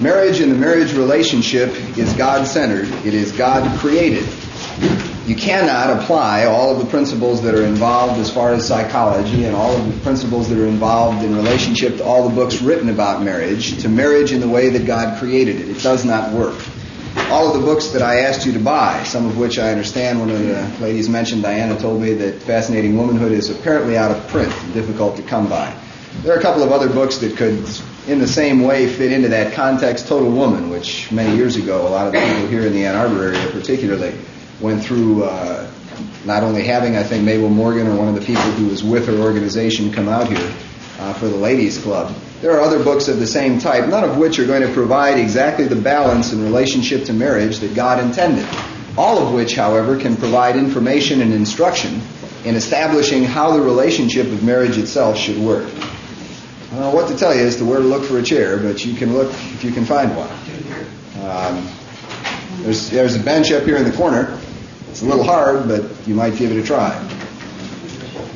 Marriage and the marriage relationship is God-centered. It is God-created. You cannot apply all of the principles that are involved as far as psychology and all of the principles that are involved in relationship to all the books written about marriage to marriage in the way that God created it. It does not work. All of the books that I asked you to buy, some of which I understand one of the ladies mentioned, Diana told me that Fascinating Womanhood is apparently out of print and difficult to come by. There are a couple of other books that could, in the same way, fit into that context. Total Woman, which many years ago, a lot of the people here in the Ann Arbor area particularly went through not only having, I think, Mabel Morgan or one of the people who was with her organization come out here for the ladies' club. There are other books of the same type, none of which are going to provide exactly the balance in relationship to marriage that God intended. All of which, however, can provide information and instruction in establishing how the relationship of marriage itself should work. I don't know what to tell you as to where to look for a chair, but you can look if you can find one. There's a bench up here in the corner. It's a little hard, but you might give it a try.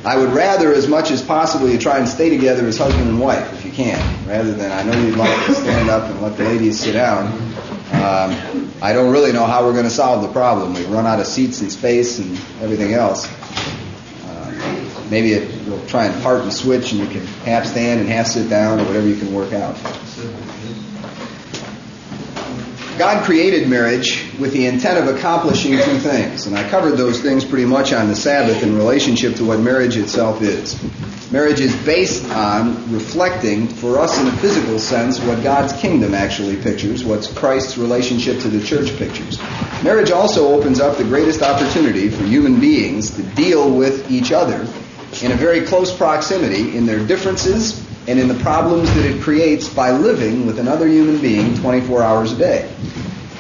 I would rather, as much as possible, you try and stay together as husband and wife, if you can, rather than, I know you'd like to stand up and let the ladies sit down. I don't really know how we're going to solve the problem. We've run out of seats and space and everything else. Maybe we'll try and part and switch, and you can half stand and half sit down, or whatever you can work out. God created marriage with the intent of accomplishing two things, and I covered those things pretty much on the Sabbath in relationship to what marriage itself is. Marriage is based on reflecting, for us in a physical sense, what God's kingdom actually pictures, what Christ's relationship to the church pictures. Marriage also opens up the greatest opportunity for human beings to deal with each other in a very close proximity in their differences and in the problems that it creates by living with another human being 24 hours a day.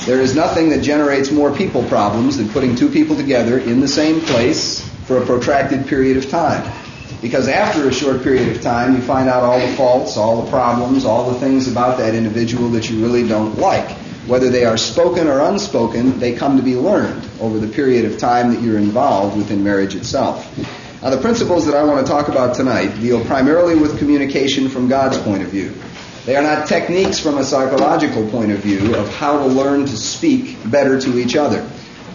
There is nothing that generates more people problems than putting two people together in the same place for a protracted period of time. Because after a short period of time, you find out all the faults, all the problems, all the things about that individual that you really don't like. Whether they are spoken or unspoken, they come to be learned over the period of time that you're involved within marriage itself. Now, the principles that I want to talk about tonight deal primarily with communication from God's point of view. They are not techniques from a psychological point of view of how to learn to speak better to each other.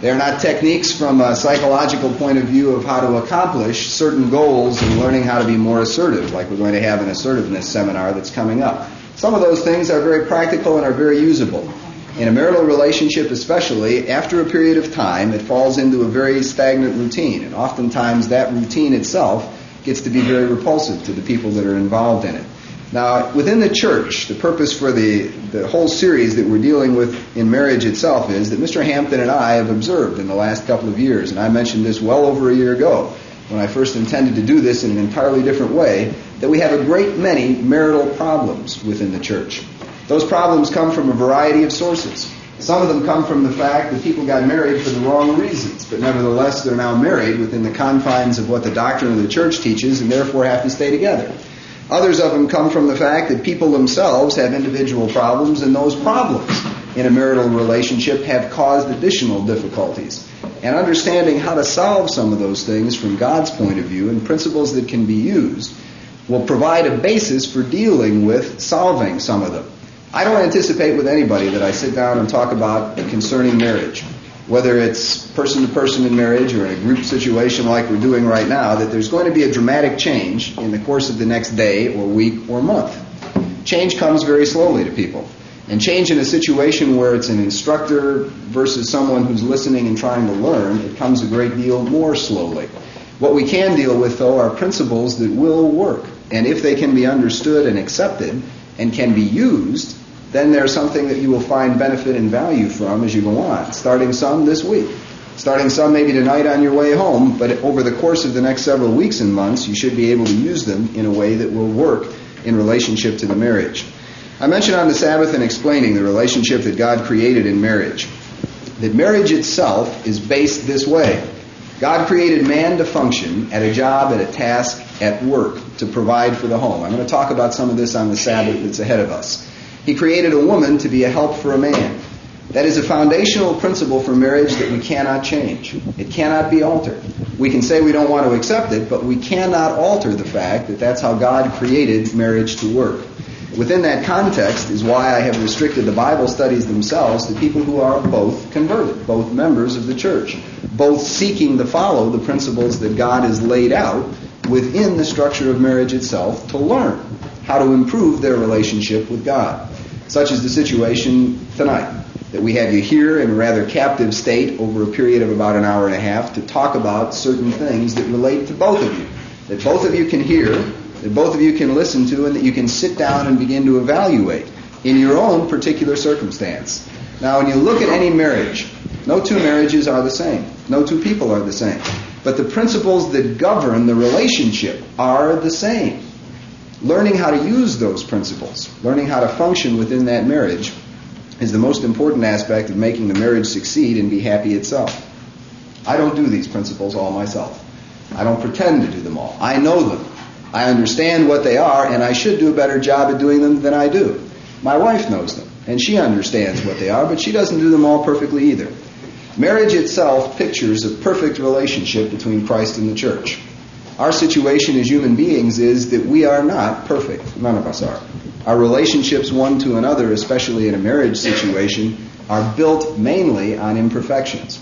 They are not techniques from a psychological point of view of how to accomplish certain goals in learning how to be more assertive, like we're going to have an assertiveness seminar that's coming up. Some of those things are very practical and are very usable. In a marital relationship especially, after a period of time, it falls into a very stagnant routine. And oftentimes that routine itself gets to be very repulsive to the people that are involved in it. Now, within the church, the purpose for the whole series that we're dealing with in marriage itself is that Mr. Hampton and I have observed in the last couple of years, and I mentioned this well over a year ago when I first intended to do this in an entirely different way, that we have a great many marital problems within the church. Those problems come from a variety of sources. Some of them come from the fact that people got married for the wrong reasons, but nevertheless they're now married within the confines of what the doctrine of the church teaches and therefore have to stay together. Others of them come from the fact that people themselves have individual problems, and those problems in a marital relationship have caused additional difficulties. And understanding how to solve some of those things from God's point of view and principles that can be used will provide a basis for dealing with solving some of them. I don't anticipate with anybody that I sit down and talk about concerning marriage, whether it's person-to-person in marriage or in a group situation like we're doing right now, that there's going to be a dramatic change in the course of the next day or week or month. Change comes very slowly to people. And change in a situation where it's an instructor versus someone who's listening and trying to learn, it comes a great deal more slowly. What we can deal with, though, are principles that will work. And if they can be understood and accepted and can be used, then there's something that you will find benefit and value from as you go on, starting some this week, starting some maybe tonight on your way home, but over the course of the next several weeks and months, you should be able to use them in a way that will work in relationship to the marriage. I mentioned on the Sabbath in explaining the relationship that God created in marriage, that marriage itself is based this way. God created man to function at a job, at a task, at work, to provide for the home. I'm going to talk about some of this on the Sabbath that's ahead of us. He created a woman to be a help for a man. That is a foundational principle for marriage that we cannot change. It cannot be altered. We can say we don't want to accept it, but we cannot alter the fact that that's how God created marriage to work. Within that context is why I have restricted the Bible studies themselves to people who are both converted, both members of the church, both seeking to follow the principles that God has laid out within the structure of marriage itself to learn how to improve their relationship with God. Such is the situation tonight, that we have you here in a rather captive state over a period of about an hour and a half to talk about certain things that relate to both of you, that both of you can hear, that both of you can listen to, and that you can sit down and begin to evaluate in your own particular circumstance. Now, when you look at any marriage, no two marriages are the same. No two people are the same. But the principles that govern the relationship are the same. Learning how to use those principles, learning how to function within that marriage, is the most important aspect of making the marriage succeed and be happy itself. I don't do these principles all myself. I don't pretend to do them all. I know them. I understand what they are, and I should do a better job at doing them than I do. My wife knows them, and she understands what they are, but she doesn't do them all perfectly either. Marriage itself pictures a perfect relationship between Christ and the church. Our situation as human beings is that we are not perfect. None of us are. Our relationships one to another, especially in a marriage situation, are built mainly on imperfections.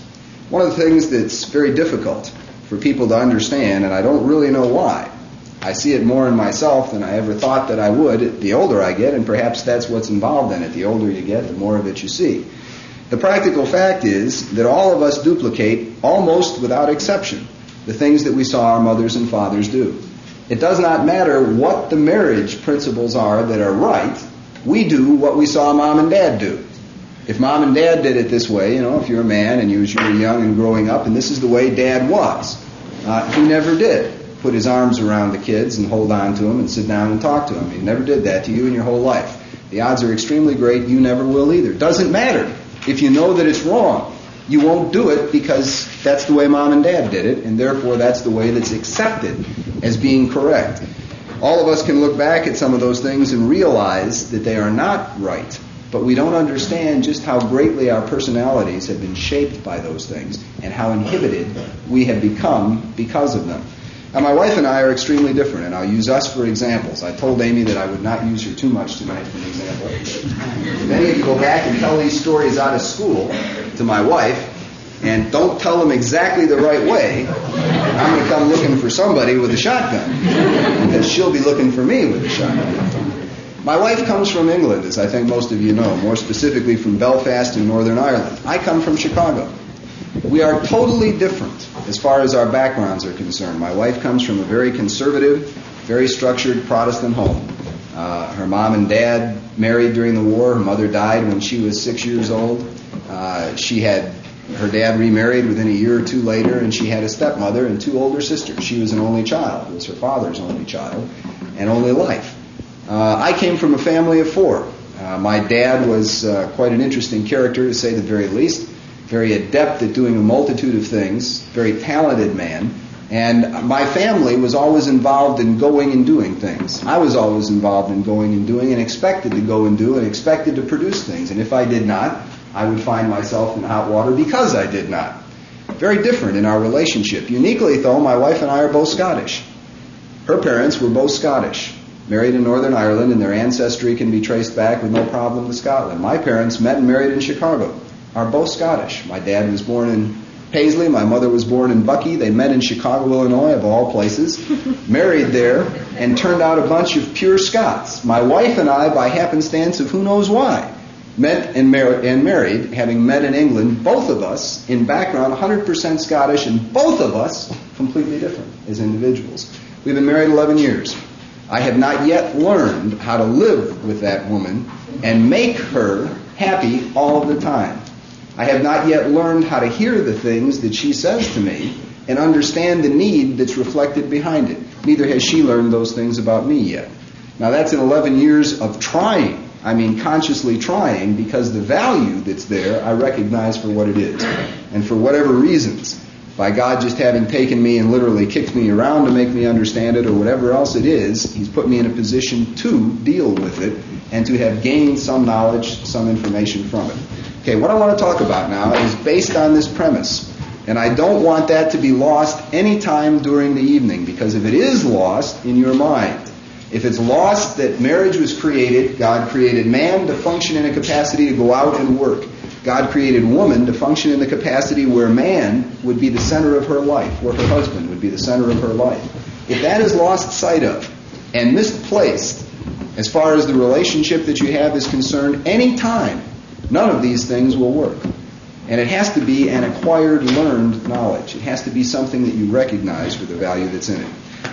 One of the things that's very difficult for people to understand, and I don't really know why, I see it more in myself than I ever thought that I would the older I get, and perhaps that's what's involved in it. The older you get, the more of it you see. The practical fact is that all of us duplicate, almost without exception, the things that we saw our mothers and fathers do. It does not matter what the marriage principles are that are right, we do what we saw mom and dad do. If mom and dad did it this way, if you're a man and you were young and growing up, and this is the way dad was, he never did put his arms around the kids and hold on to them and sit down and talk to them. He never did that to you in your whole life. The odds are extremely great you never will either. Doesn't matter. If you know that it's wrong, you won't do it because that's the way mom and dad did it, and therefore that's the way that's accepted as being correct. All of us can look back at some of those things and realize that they are not right, but we don't understand just how greatly our personalities have been shaped by those things and how inhibited we have become because of them. Now, my wife and I are extremely different, and I'll use us for examples. I told Amy that I would not use her too much tonight for an example. If any of you go back and tell these stories out of school to my wife, and don't tell them exactly the right way, I'm going to come looking for somebody with a shotgun, because she'll be looking for me with a shotgun. My wife comes from England, as I think most of you know, more specifically from Belfast in Northern Ireland. I come from Chicago. We are totally different as far as our backgrounds are concerned. My wife comes from a very conservative, very structured Protestant home. Her mom and dad married during the war. Her mother died when she was 6 years old. She had her dad remarried within a year or two later, and she had a stepmother and two older sisters. She was an only child. It was her father's only child and only life. I came from a family of four. My dad was quite an interesting character, to say the very least. Very adept at doing a multitude of things, very talented man, and my family was always involved in going and doing things. I was always involved in going and doing and expected to go and do and expected to produce things, and if I did not, I would find myself in hot water because I did not. Very different in our relationship. Uniquely, though, my wife and I are both Scottish. Her parents were both Scottish, married in Northern Ireland, and their ancestry can be traced back with no problem to Scotland. My parents met and married in Chicago. Are both Scottish. My dad was born in Paisley. My mother was born in Bucky. They met in Chicago, Illinois, of all places, married there, and turned out a bunch of pure Scots. My wife and I, by happenstance of who knows why, met and married, having met in England, both of us, in background, 100% Scottish, and both of us completely different as individuals. We've been married 11 years. I have not yet learned how to live with that woman and make her happy all the time. I have not yet learned how to hear the things that she says to me and understand the need that's reflected behind it. Neither has she learned those things about me yet. Now that's in 11 years of trying. I mean consciously trying, because the value that's there I recognize for what it is. And for whatever reasons, by God just having taken me and literally kicked me around to make me understand it or whatever else it is, He's put me in a position to deal with it and to have gained some knowledge, some information from it. Okay, what I want to talk about now is based on this premise. And I don't want that to be lost any time during the evening, because if it is lost in your mind, If it's lost that marriage was created, God created man to function in a capacity to go out and work. God created woman to function in the capacity where man would be the center of her life, where her husband would be the center of her life. If that is lost sight of and misplaced as far as the relationship that you have is concerned, any time, none of these things will work. And it has to be an acquired, learned knowledge. It has to be something that you recognize for the value that's in it.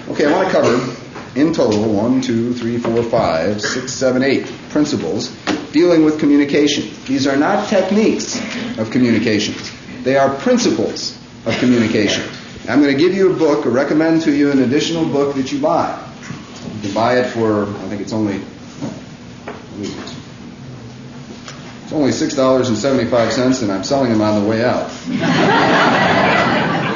Okay, I want to cover, in total, 1, 2, 3, 4, 5, 6, 7, 8 principles dealing with communication. These are not techniques of communications. They are principles of communication. I'm going to give you a book, or recommend to you an additional book that you buy. You can buy it for, I think it's only $6.75, and I'm selling them on the way out.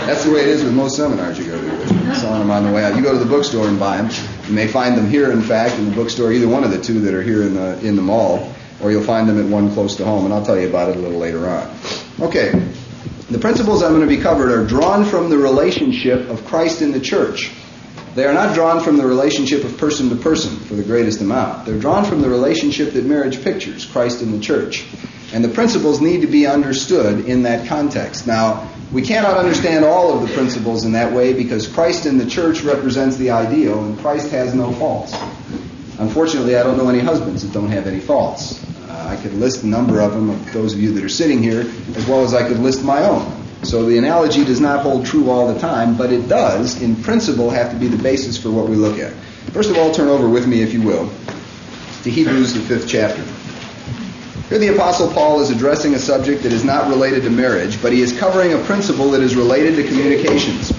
That's the way it is with most seminars you go to. You're selling them on the way out. You go to the bookstore and buy them. You may find them here, in fact, in the bookstore, either one of the two that are here in the mall, or you'll find them at one close to home, and I'll tell you about it a little later on. Okay, the principles I'm going to be covered are drawn from the relationship of Christ in the church. They are not drawn from the relationship of person to person for the greatest amount. They're drawn from the relationship that marriage pictures, Christ in the church. And the principles need to be understood in that context. Now, we cannot understand all of the principles in that way because Christ in the church represents the ideal, and Christ has no faults. Unfortunately, I don't know any husbands that don't have any faults. I could list a number of them, of those of you that are sitting here, as well as I could list my own. So the analogy does not hold true all the time, but it does, in principle, have to be the basis for what we look at. First of all, turn over with me, if you will, to Hebrews, the 5th chapter. Here the Apostle Paul is addressing a subject that is not related to marriage, but he is covering a principle that is related to communications.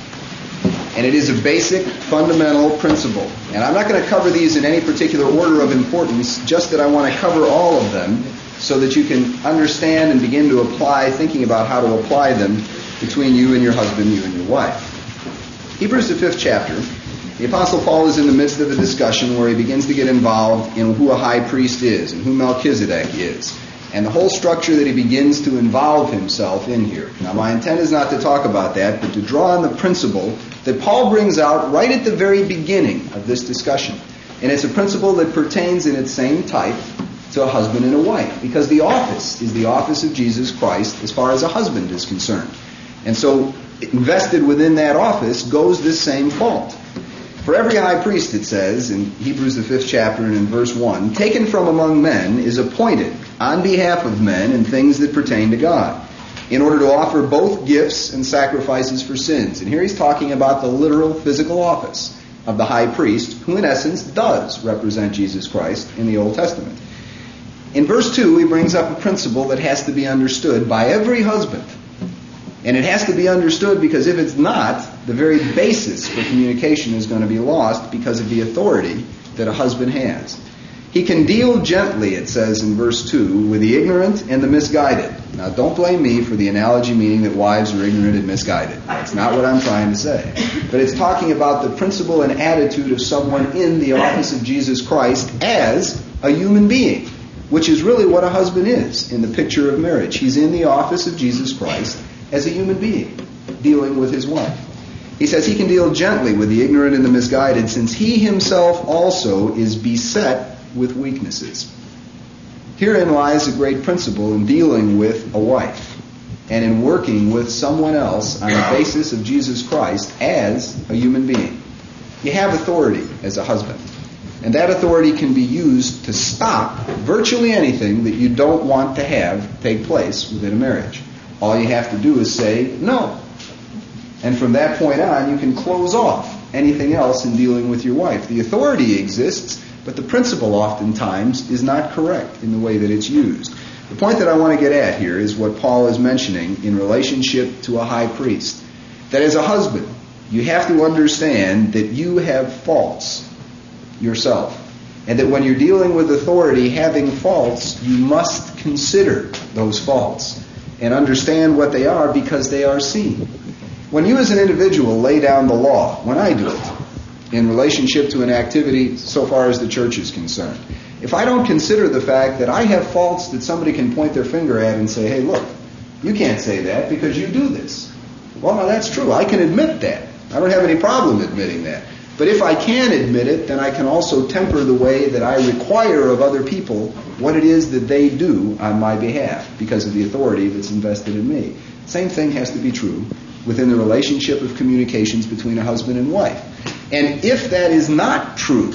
And it is a basic, fundamental principle. And I'm not going to cover these in any particular order of importance, just that I want to cover all of them so that you can understand and begin to apply, thinking about how to apply them between you and your husband, you and your wife. Hebrews, the 5th chapter. The Apostle Paul is in the midst of a discussion where he begins to get involved in who a high priest is and who Melchizedek is, and the whole structure that he begins to involve himself in here. Now, my intent is not to talk about that, but to draw on the principle that Paul brings out right at the very beginning of this discussion. And it's a principle that pertains in its same type to a husband and a wife, because the office is the office of Jesus Christ as far as a husband is concerned. And so invested within that office goes this same fault. For every high priest, it says in Hebrews the 5th chapter and in verse 1, taken from among men is appointed on behalf of men in things that pertain to God, in order to offer both gifts and sacrifices for sins. And here he's talking about the literal physical office of the high priest, who in essence does represent Jesus Christ in the Old Testament. In verse 2, he brings up a principle that has to be understood by every husband. And it has to be understood because if it's not, the very basis for communication is going to be lost because of the authority that a husband has. He can deal gently, it says in verse 2, with the ignorant and the misguided. Now, don't blame me for the analogy meaning that wives are ignorant and misguided. That's not what I'm trying to say. But it's talking about the principle and attitude of someone in the office of Jesus Christ as a human being, which is really what a husband is in the picture of marriage. He's in the office of Jesus Christ as a human being, dealing with his wife. He says he can deal gently with the ignorant and the misguided, since he himself also is beset with weaknesses. Herein lies a great principle in dealing with a wife and in working with someone else on the basis of Jesus Christ as a human being. You have authority as a husband, and that authority can be used to stop virtually anything that you don't want to have take place within a marriage. All you have to do is say no. And from that point on, you can close off anything else in dealing with your wife. The authority exists, but the principle oftentimes is not correct in the way that it's used. The point that I want to get at here is what Paul is mentioning in relationship to a high priest. That as a husband, you have to understand that you have faults yourself. And that when you're dealing with authority having faults, you must consider those faults and understand what they are because they are seen. When you as an individual lay down the law, when I do it, in relationship to an activity so far as the church is concerned, if I don't consider the fact that I have faults that somebody can point their finger at and say, hey, look, you can't say that because you do this. Well, now that's true. I can admit that. I don't have any problem admitting that. But if I can admit it, then I can also temper the way that I require of other people what it is that they do on my behalf because of the authority that's invested in me. Same thing has to be true within the relationship of communications between a husband and wife. And if that is not true,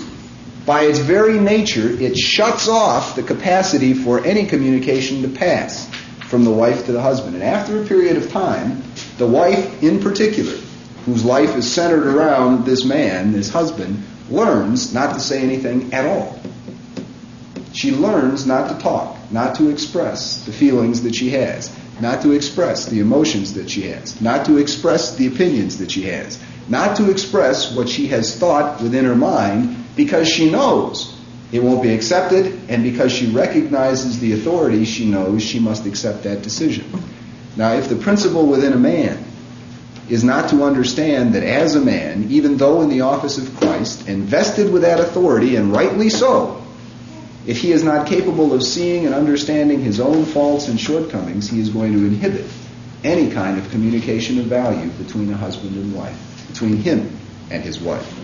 by its very nature, it shuts off the capacity for any communication to pass from the wife to the husband. And after a period of time, the wife in particular, whose life is centered around this man, this husband, learns not to say anything at all. She learns not to talk, not to express the feelings that she has, not to express the emotions that she has, not to express the opinions that she has, not to express what she has thought within her mind, because she knows it won't be accepted, and because she recognizes the authority, she knows she must accept that decision. Now, if the principle within a man is not to understand that as a man, even though in the office of Christ, invested with that authority, and rightly so, if he is not capable of seeing and understanding his own faults and shortcomings, he is going to inhibit any kind of communication of value between a husband and wife, between him and his wife.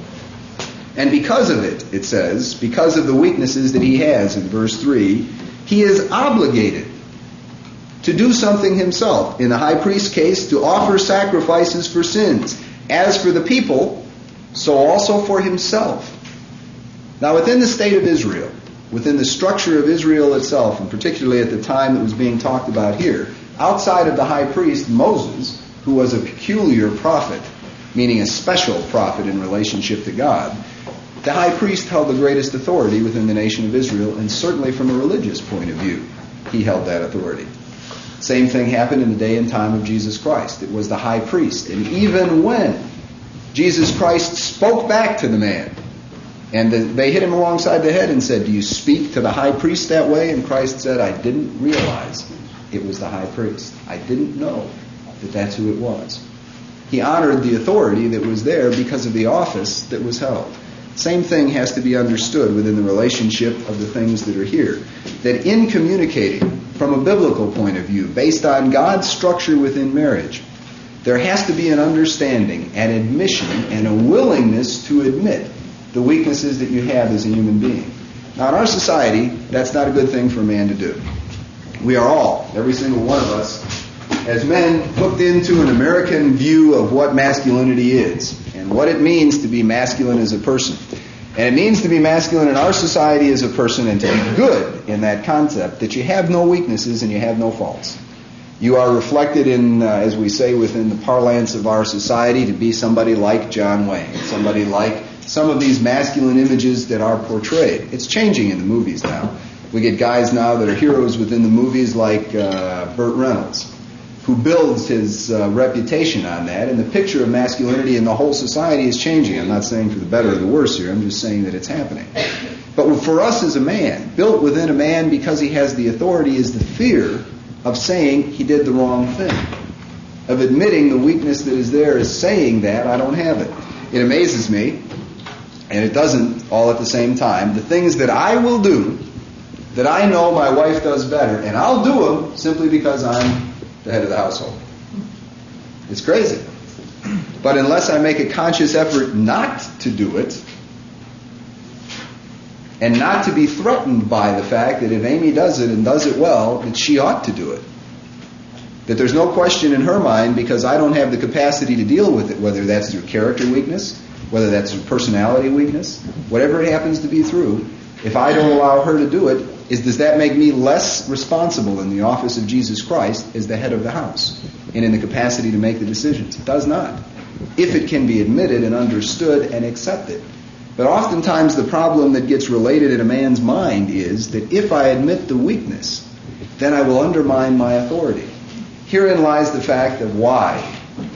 And because of it, it says, because of the weaknesses that he has in verse 3, he is obligated to do something himself. In the high priest's case, to offer sacrifices for sins. As for the people, so also for himself. Now, within the state of Israel, within the structure of Israel itself, and particularly at the time that was being talked about here, outside of the high priest, Moses, who was a peculiar prophet, meaning a special prophet in relationship to God, the high priest held the greatest authority within the nation of Israel, and certainly from a religious point of view, he held that authority. Same thing happened in the day and time of Jesus Christ. It was the high priest. And even when Jesus Christ spoke back to the man, and they hit him alongside the head and said, "Do you speak to the high priest that way?" And Christ said, "I didn't realize it was the high priest. I didn't know that that's who it was." He honored the authority that was there because of the office that was held. Same thing has to be understood within the relationship of the things that are here. That in communicating from a biblical point of view, based on God's structure within marriage, there has to be an understanding, an admission, and a willingness to admit the weaknesses that you have as a human being. Now, in our society, that's not a good thing for a man to do. We are all, every single one of us, as men, hooked into an American view of what masculinity is and what it means to be masculine as a person. And it means to be masculine in our society as a person and to be good in that concept, that you have no weaknesses and you have no faults. You are reflected in, as we say within the parlance of our society, to be somebody like John Wayne, somebody like some of these masculine images that are portrayed. It's changing in the movies now. We get guys now that are heroes within the movies like Burt Reynolds, who builds his reputation on that, and the picture of masculinity in the whole society is changing. I'm not saying for the better or the worse here, I'm just saying that it's happening. But for us as a man, built within a man because he has the authority, is the fear of saying he did the wrong thing, of admitting the weakness that is there, is saying that I don't have it. It amazes me, and it doesn't all at the same time, the things that I will do that I know my wife does better, and I'll do them simply because I'm the head of the household. It's crazy. But unless I make a conscious effort not to do it, and not to be threatened by the fact that if Amy does it and does it well, that she ought to do it. That there's no question in her mind, because I don't have the capacity to deal with it, whether that's through character weakness, whether that's through personality weakness, whatever it happens to be through, if I don't allow her to do it, does that make me less responsible in the office of Jesus Christ as the head of the house and in the capacity to make the decisions? It does not, if it can be admitted and understood and accepted. But oftentimes the problem that gets related in a man's mind is that if I admit the weakness, then I will undermine my authority. Herein lies the fact of why,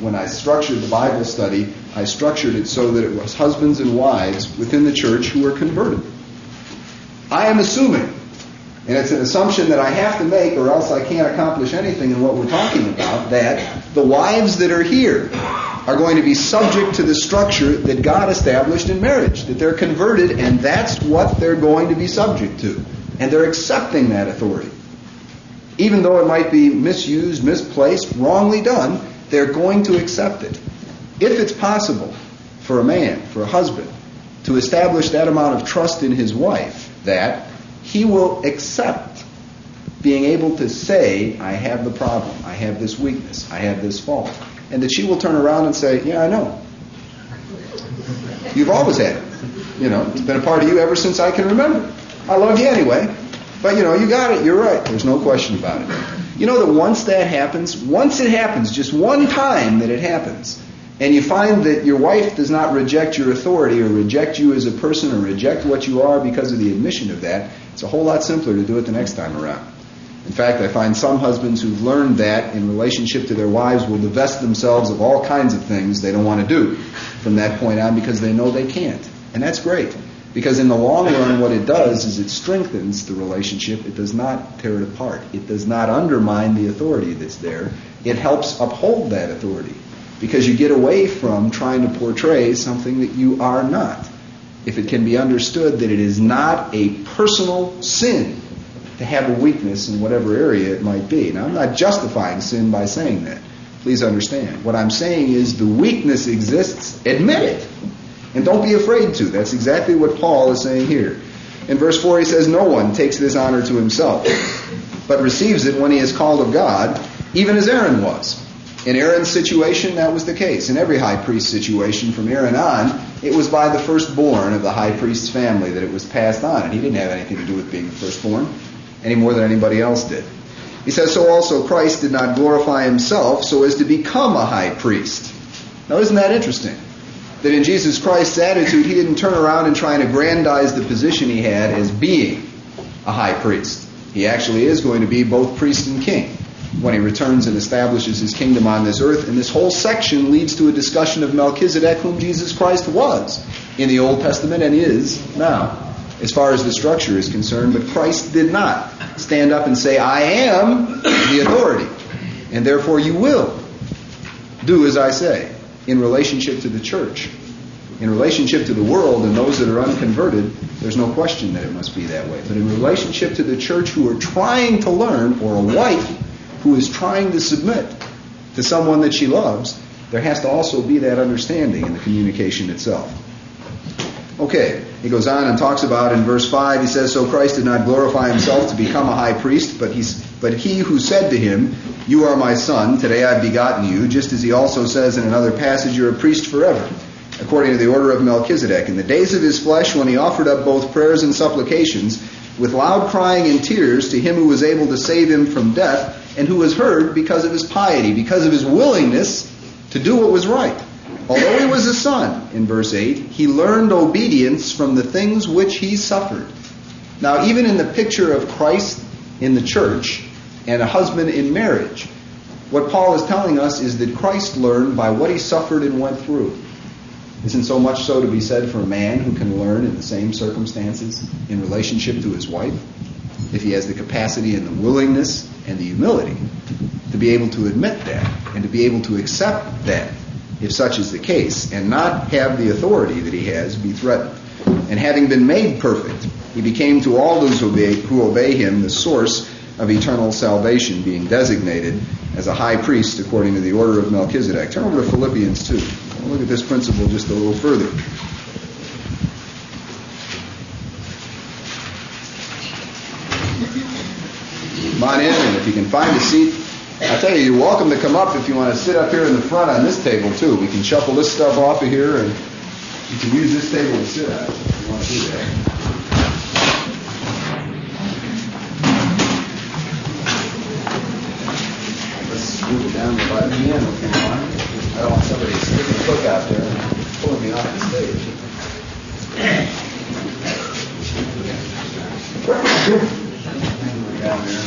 when I structured the Bible study, I structured it so that it was husbands and wives within the church who were converted. I am assuming, and it's an assumption that I have to make or else I can't accomplish anything in what we're talking about, that the wives that are here are going to be subject to the structure that God established in marriage, that they're converted and that's what they're going to be subject to. And they're accepting that authority. Even though it might be misused, misplaced, wrongly done, they're going to accept it. If it's possible for a man, for a husband, to establish that amount of trust in his wife that he will accept being able to say, I have the problem, I have this weakness, I have this fault. And that she will turn around and say, yeah, I know. You've always had it. It's been a part of you ever since I can remember. I love you anyway. But, you got it. You're right. There's no question about it. That once that happens, once it happens, just one time that it happens, and you find that your wife does not reject your authority or reject you as a person or reject what you are because of the admission of that, it's a whole lot simpler to do it the next time around. In fact, I find some husbands who've learned that in relationship to their wives will divest themselves of all kinds of things they don't want to do from that point on because they know they can't. And that's great. Because in the long run, what it does is it strengthens the relationship. It does not tear it apart. It does not undermine the authority that's there. It helps uphold that authority. Because you get away from trying to portray something that you are not. If it can be understood that it is not a personal sin to have a weakness in whatever area it might be. Now, I'm not justifying sin by saying that. Please understand. What I'm saying is the weakness exists. Admit it. And don't be afraid to. That's exactly what Paul is saying here. In verse 4 he says, no one takes this honor to himself, but receives it when he is called of God, even as Aaron was. In Aaron's situation, that was the case. In every high priest situation from Aaron on, it was by the firstborn of the high priest's family that it was passed on. And he didn't have anything to do with being the firstborn any more than anybody else did. He says, so also Christ did not glorify himself so as to become a high priest. Now, isn't that interesting? That in Jesus Christ's attitude, he didn't turn around and try and aggrandize the position he had as being a high priest. He actually is going to be both priest and king when he returns and establishes his kingdom on this earth. And this whole section leads to a discussion of Melchizedek, whom Jesus Christ was in the Old Testament and is now, as far as the structure is concerned. But Christ did not stand up and say, I am the authority, and therefore you will do as I say. In relationship to the church, in relationship to the world and those that are unconverted, there's no question that it must be that way. But in relationship to the church who are trying to learn, or a wife who is trying to submit to someone that she loves, there has to also be that understanding in the communication itself. Okay, he goes on and talks about in verse 5, he says, so Christ did not glorify himself to become a high priest, but he who said to him, you are my son, today I've begotten you, just as he also says in another passage, you're a priest forever, according to the order of Melchizedek. In the days of his flesh, when he offered up both prayers and supplications, with loud crying and tears to him who was able to save him from death, and who was heard because of his piety, because of his willingness to do what was right. Although he was a son, in verse 8, he learned obedience from the things which he suffered. Now, even in the picture of Christ in the church and a husband in marriage, what Paul is telling us is that Christ learned by what he suffered and went through. Isn't so much so to be said for a man who can learn in the same circumstances in relationship to his wife, if he has the capacity and the willingness and the humility to be able to admit that and to be able to accept that, if such is the case, and not have the authority that he has be threatened. And having been made perfect, he became to all those who obey him the source of eternal salvation, being designated as a high priest according to the order of Melchizedek. Turn over to Philippians 2. We'll look at this principle just a little further. Come on in, and if you can find a seat, I tell you, you're welcome to come up if you want to sit up here in the front on this table too. We can shuffle this stuff off of here, and you can use this table to sit at if you want to do that. Let's move it down by the piano if you want. I don't want somebody sticking a hook out there and pulling me off the stage. Down there.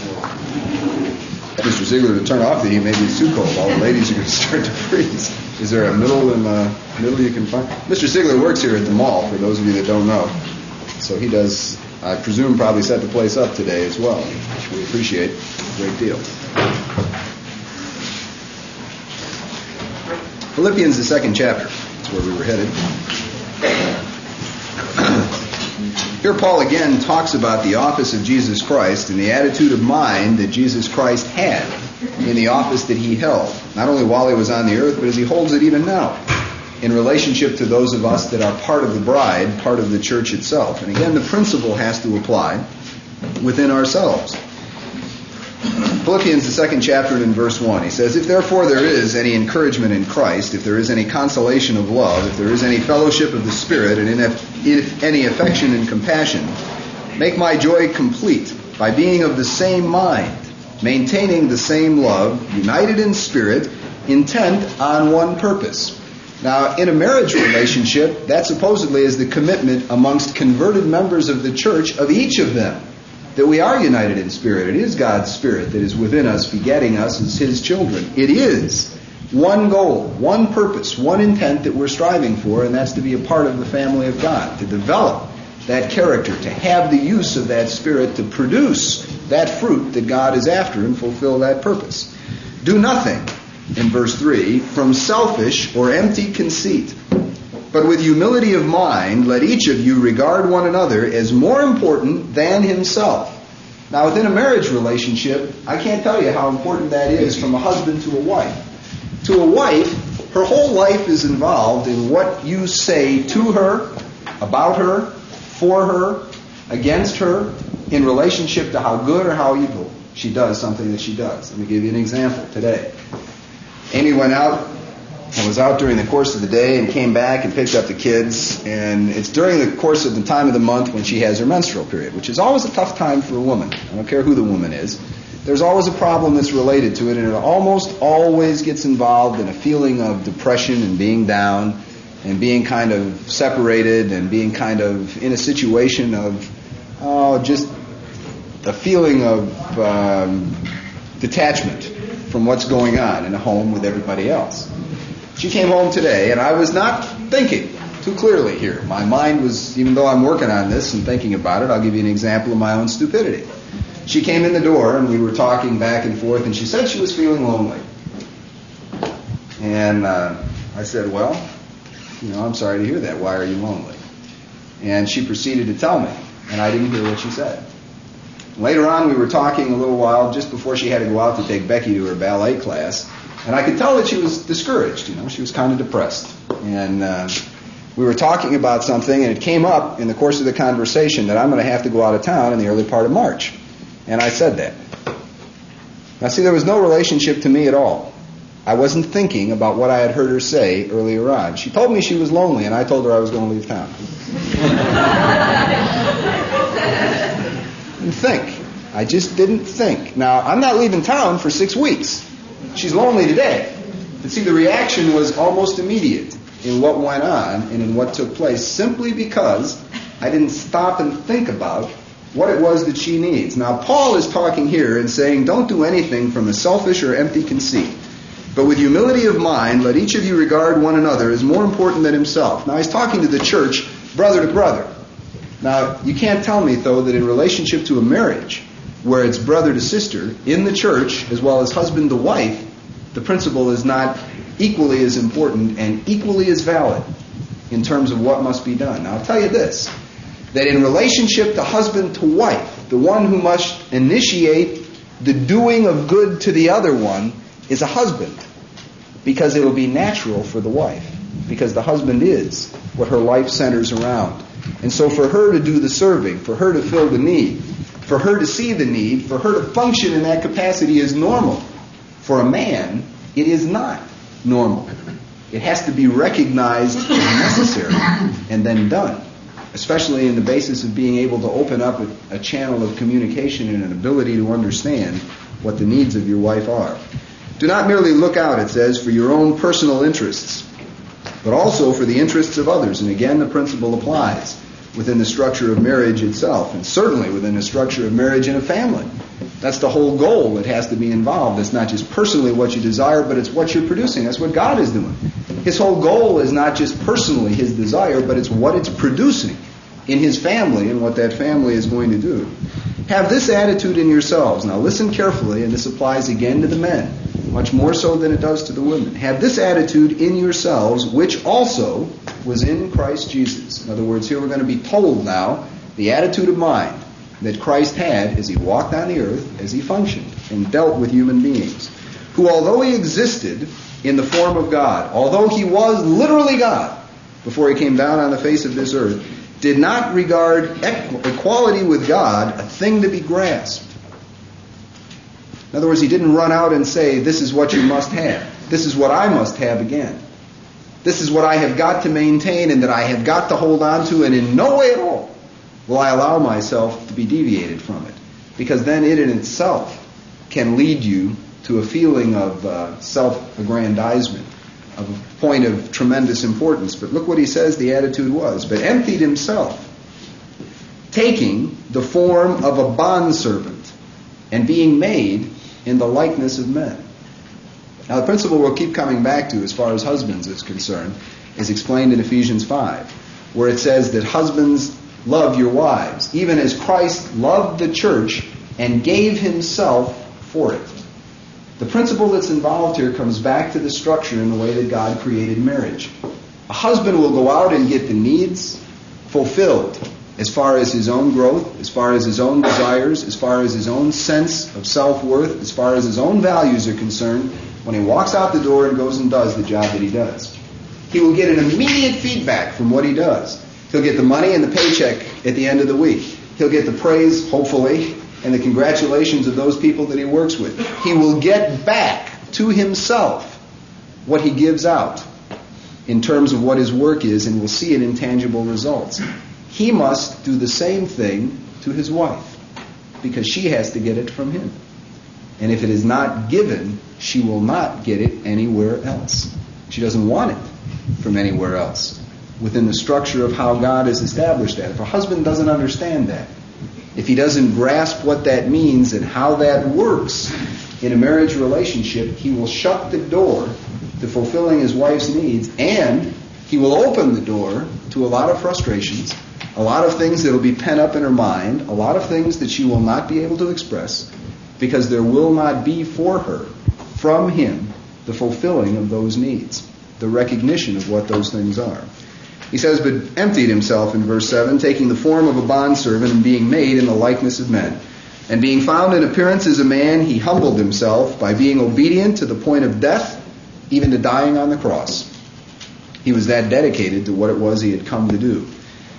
Mr. Ziegler to turn off the heat. Maybe it's too cold. All the ladies are going to start to freeze. Is there a middle you can find? Mr. Ziegler works here at the mall, for those of you that don't know. So he does, I presume, probably set the place up today as well, which we appreciate a great deal. Philippians, the second chapter. That's where we were headed. Here Paul again talks about the office of Jesus Christ and the attitude of mind that Jesus Christ had in the office that he held, not only while he was on the earth, but as he holds it even now. in relationship to those of us that are part of the bride, part of the church itself. And again, the principle has to apply within ourselves. Philippians, the 2nd chapter, and in verse 1, he says, "If therefore there is any encouragement in Christ, if there is any consolation of love, if there is any fellowship of the Spirit, and if any affection and compassion, make my joy complete by being of the same mind, maintaining the same love, united in spirit, intent on one purpose." Now, in a marriage relationship, that supposedly is the commitment amongst converted members of the church of each of them, that we are united in spirit. It is God's Spirit that is within us, begetting us as His children. It is one goal, one purpose, one intent that we're striving for, and that's to be a part of the family of God, to develop that character, to have the use of that Spirit to produce that fruit that God is after and fulfill that purpose. "Do nothing," in verse 3, "from selfish or empty conceit, but with humility of mind, let each of you regard one another as more important than himself." Now, within a marriage relationship, I can't tell you how important that is from a husband to a wife. To a wife, her whole life is involved in what you say to her, about her, for her, against her, in relationship to how good or how evil she does something that she does. Let me give you an example today. Amy went out and was out during the course of the day and came back and picked up the kids, and it's during the course of the time of the month when she has her menstrual period, which is always a tough time for a woman. I don't care who the woman is. There's always a problem that's related to it, and it almost always gets involved in a feeling of depression and being down and being kind of separated and being kind of in a situation of just a feeling of detachment from what's going on in a home with everybody else. She came home today, and I was not thinking too clearly here. My mind was, even though I'm working on this and thinking about it, I'll give you an example of my own stupidity. She came in the door, and we were talking back and forth, and she said she was feeling lonely. And I said, "Well, I'm sorry to hear that. Why are you lonely?" And she proceeded to tell me, and I didn't hear what she said. Later on, we were talking a little while just before she had to go out to take Becky to her ballet class, and I could tell that she was discouraged. She was kind of depressed. And we were talking about something, and it came up in the course of the conversation that I'm going to have to go out of town in the early part of March. And I said that. Now, see, there was no relationship to me at all. I wasn't thinking about what I had heard her say earlier on. She told me she was lonely, and I told her I was going to leave town. Didn't think. I just didn't think. Now, I'm not leaving town for 6 weeks. She's lonely today. But see, the reaction was almost immediate in what went on and in what took place, simply because I didn't stop and think about what it was that she needs. Now, Paul is talking here and saying, don't do anything from a selfish or empty conceit, but with humility of mind, let each of you regard one another as more important than himself. Now, he's talking to the church, brother to brother. Now, you can't tell me, though, that in relationship to a marriage, where it's brother to sister, in the church, as well as husband to wife, the principle is not equally as important and equally as valid in terms of what must be done. Now, I'll tell you this, that in relationship to husband to wife, the one who must initiate the doing of good to the other one is a husband, because it will be natural for the wife, because the husband is what her life centers around. And so for her to do the serving, for her to fill the need, for her to see the need, for her to function in that capacity is normal. For a man, it is not normal. It has to be recognized as necessary and then done, especially in the basis of being able to open up a channel of communication and an ability to understand what the needs of your wife are. Do not merely look out, it says, for your own personal interests, but also for the interests of others. And again, the principle applies within the structure of marriage itself, and certainly within the structure of marriage in a family. That's the whole goal that has to be involved. It's not just personally what you desire, but it's what you're producing. That's what God is doing. His whole goal is not just personally his desire, but it's what it's producing in his family and what that family is going to do. Have this attitude in yourselves. Now listen carefully, and this applies again to the men, much more so than it does to the women. Have this attitude in yourselves, which also was in Christ Jesus. In other words, here we're going to be told now the attitude of mind that Christ had as he walked on the earth, as he functioned and dealt with human beings, who, although he existed in the form of God, although he was literally God before he came down on the face of this earth, did not regard equality with God a thing to be grasped. In other words, he didn't run out and say, this is what you must have. This is what I must have again. This is what I have got to maintain and that I have got to hold on to, and in no way at all will I allow myself to be deviated from it. Because then it in itself can lead you to a feeling of self-aggrandizement, of a point of tremendous importance. But look what he says the attitude was. But emptied himself, taking the form of a bondservant, and being made in the likeness of men. Now the principle we'll keep coming back to as far as husbands is concerned is explained in Ephesians 5, where it says that husbands love your wives, even as Christ loved the church and gave himself for it. The principle that's involved here comes back to the structure in the way that God created marriage. A husband will go out and get the needs fulfilled as far as his own growth, as far as his own desires, as far as his own sense of self-worth, as far as his own values are concerned, when he walks out the door and goes and does the job that he does. He will get an immediate feedback from what he does. He'll get the money and the paycheck at the end of the week. He'll get the praise, hopefully, and the congratulations of those people that he works with. He will get back to himself what he gives out in terms of what his work is, and will see it in tangible results. He must do the same thing to his wife, because she has to get it from him. And if it is not given, she will not get it anywhere else. She doesn't want it from anywhere else within the structure of how God has established that. If a husband doesn't understand that, if he doesn't grasp what that means and how that works in a marriage relationship, he will shut the door to fulfilling his wife's needs, and he will open the door to a lot of frustrations, a lot of things that will be pent up in her mind, a lot of things that she will not be able to express, because there will not be for her, from him, the fulfilling of those needs, the recognition of what those things are. He says, but emptied himself in verse 7, taking the form of a bondservant and being made in the likeness of men. And being found in appearance as a man, he humbled himself by being obedient to the point of death, even to dying on the cross. He was that dedicated to what it was he had come to do.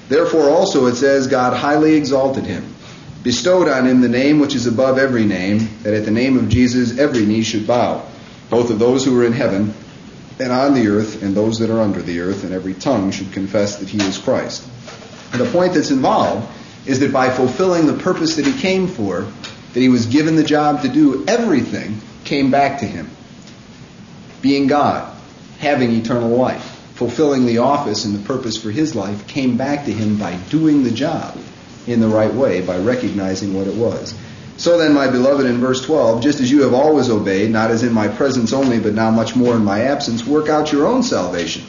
Therefore also it says, God highly exalted him, bestowed on him the name which is above every name, that at the name of Jesus every knee should bow, both of those who are in heaven and on the earth and those that are under the earth, and every tongue should confess that he is Christ. And the point that's involved is that by fulfilling the purpose that he came for, that he was given the job to do, everything came back to him. Being God, having eternal life, fulfilling the office and the purpose for his life came back to him by doing the job in the right way, by recognizing what it was. So then, my beloved, in verse 12, just as you have always obeyed, not as in my presence only, but now much more in my absence, work out your own salvation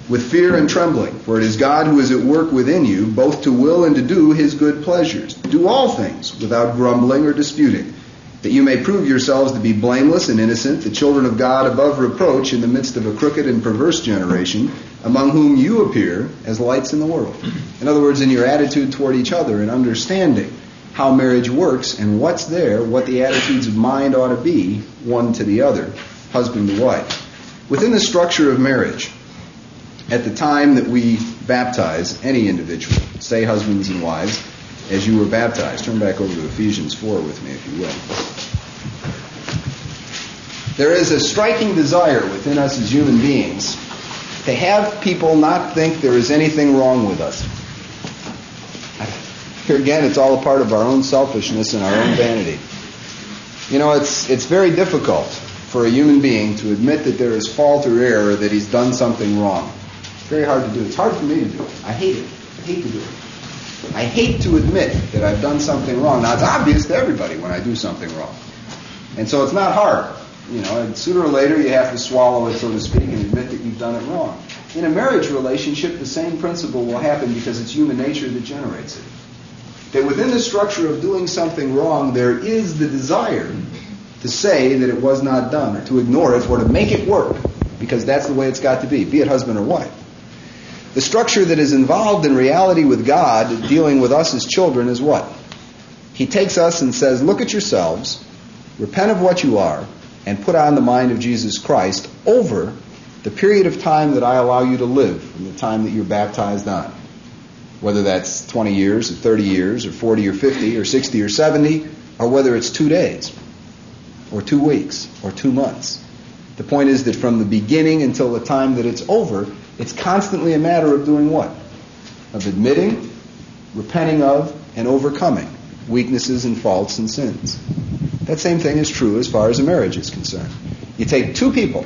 with fear and trembling, for it is God who is at work within you, both to will and to do his good pleasures. Do all things without grumbling or disputing, that you may prove yourselves to be blameless and innocent, the children of God above reproach in the midst of a crooked and perverse generation, among whom you appear as lights in the world. In other words, in your attitude toward each other and understanding how marriage works and what's there, what the attitudes of mind ought to be, one to the other, husband to wife. Within the structure of marriage, at the time that we baptize any individual, say husbands and wives, as you were baptized. Turn back over to Ephesians 4 with me, if you will. There is a striking desire within us as human beings to have people not think there is anything wrong with us. Here again, it's all a part of our own selfishness and our own vanity. You know, it's very difficult for a human being to admit that there is fault or error, that he's done something wrong. It's very hard to do. It's hard for me to do it. I hate it. I hate to do it. I hate to admit that I've done something wrong. Now, it's obvious to everybody when I do something wrong. And so it's not hard. You know, and sooner or later you have to swallow it, so to speak, and admit that you've done it wrong. In a marriage relationship, the same principle will happen because it's human nature that generates it. That within the structure of doing something wrong, there is the desire to say that it was not done, or to ignore it, or to make it work, because that's the way it's got to be it husband or wife. The structure that is involved in reality with God, dealing with us as children, is what? He takes us and says, look at yourselves, repent of what you are, and put on the mind of Jesus Christ over the period of time that I allow you to live from the time that you're baptized on. Whether that's 20 years or 30 years or 40 or 50 or 60 or 70, or whether it's 2 days or 2 weeks or 2 months. The point is that from the beginning until the time that it's over, it's constantly a matter of doing what? Of admitting, repenting of, and overcoming weaknesses and faults and sins. That same thing is true as far as a marriage is concerned. You take two people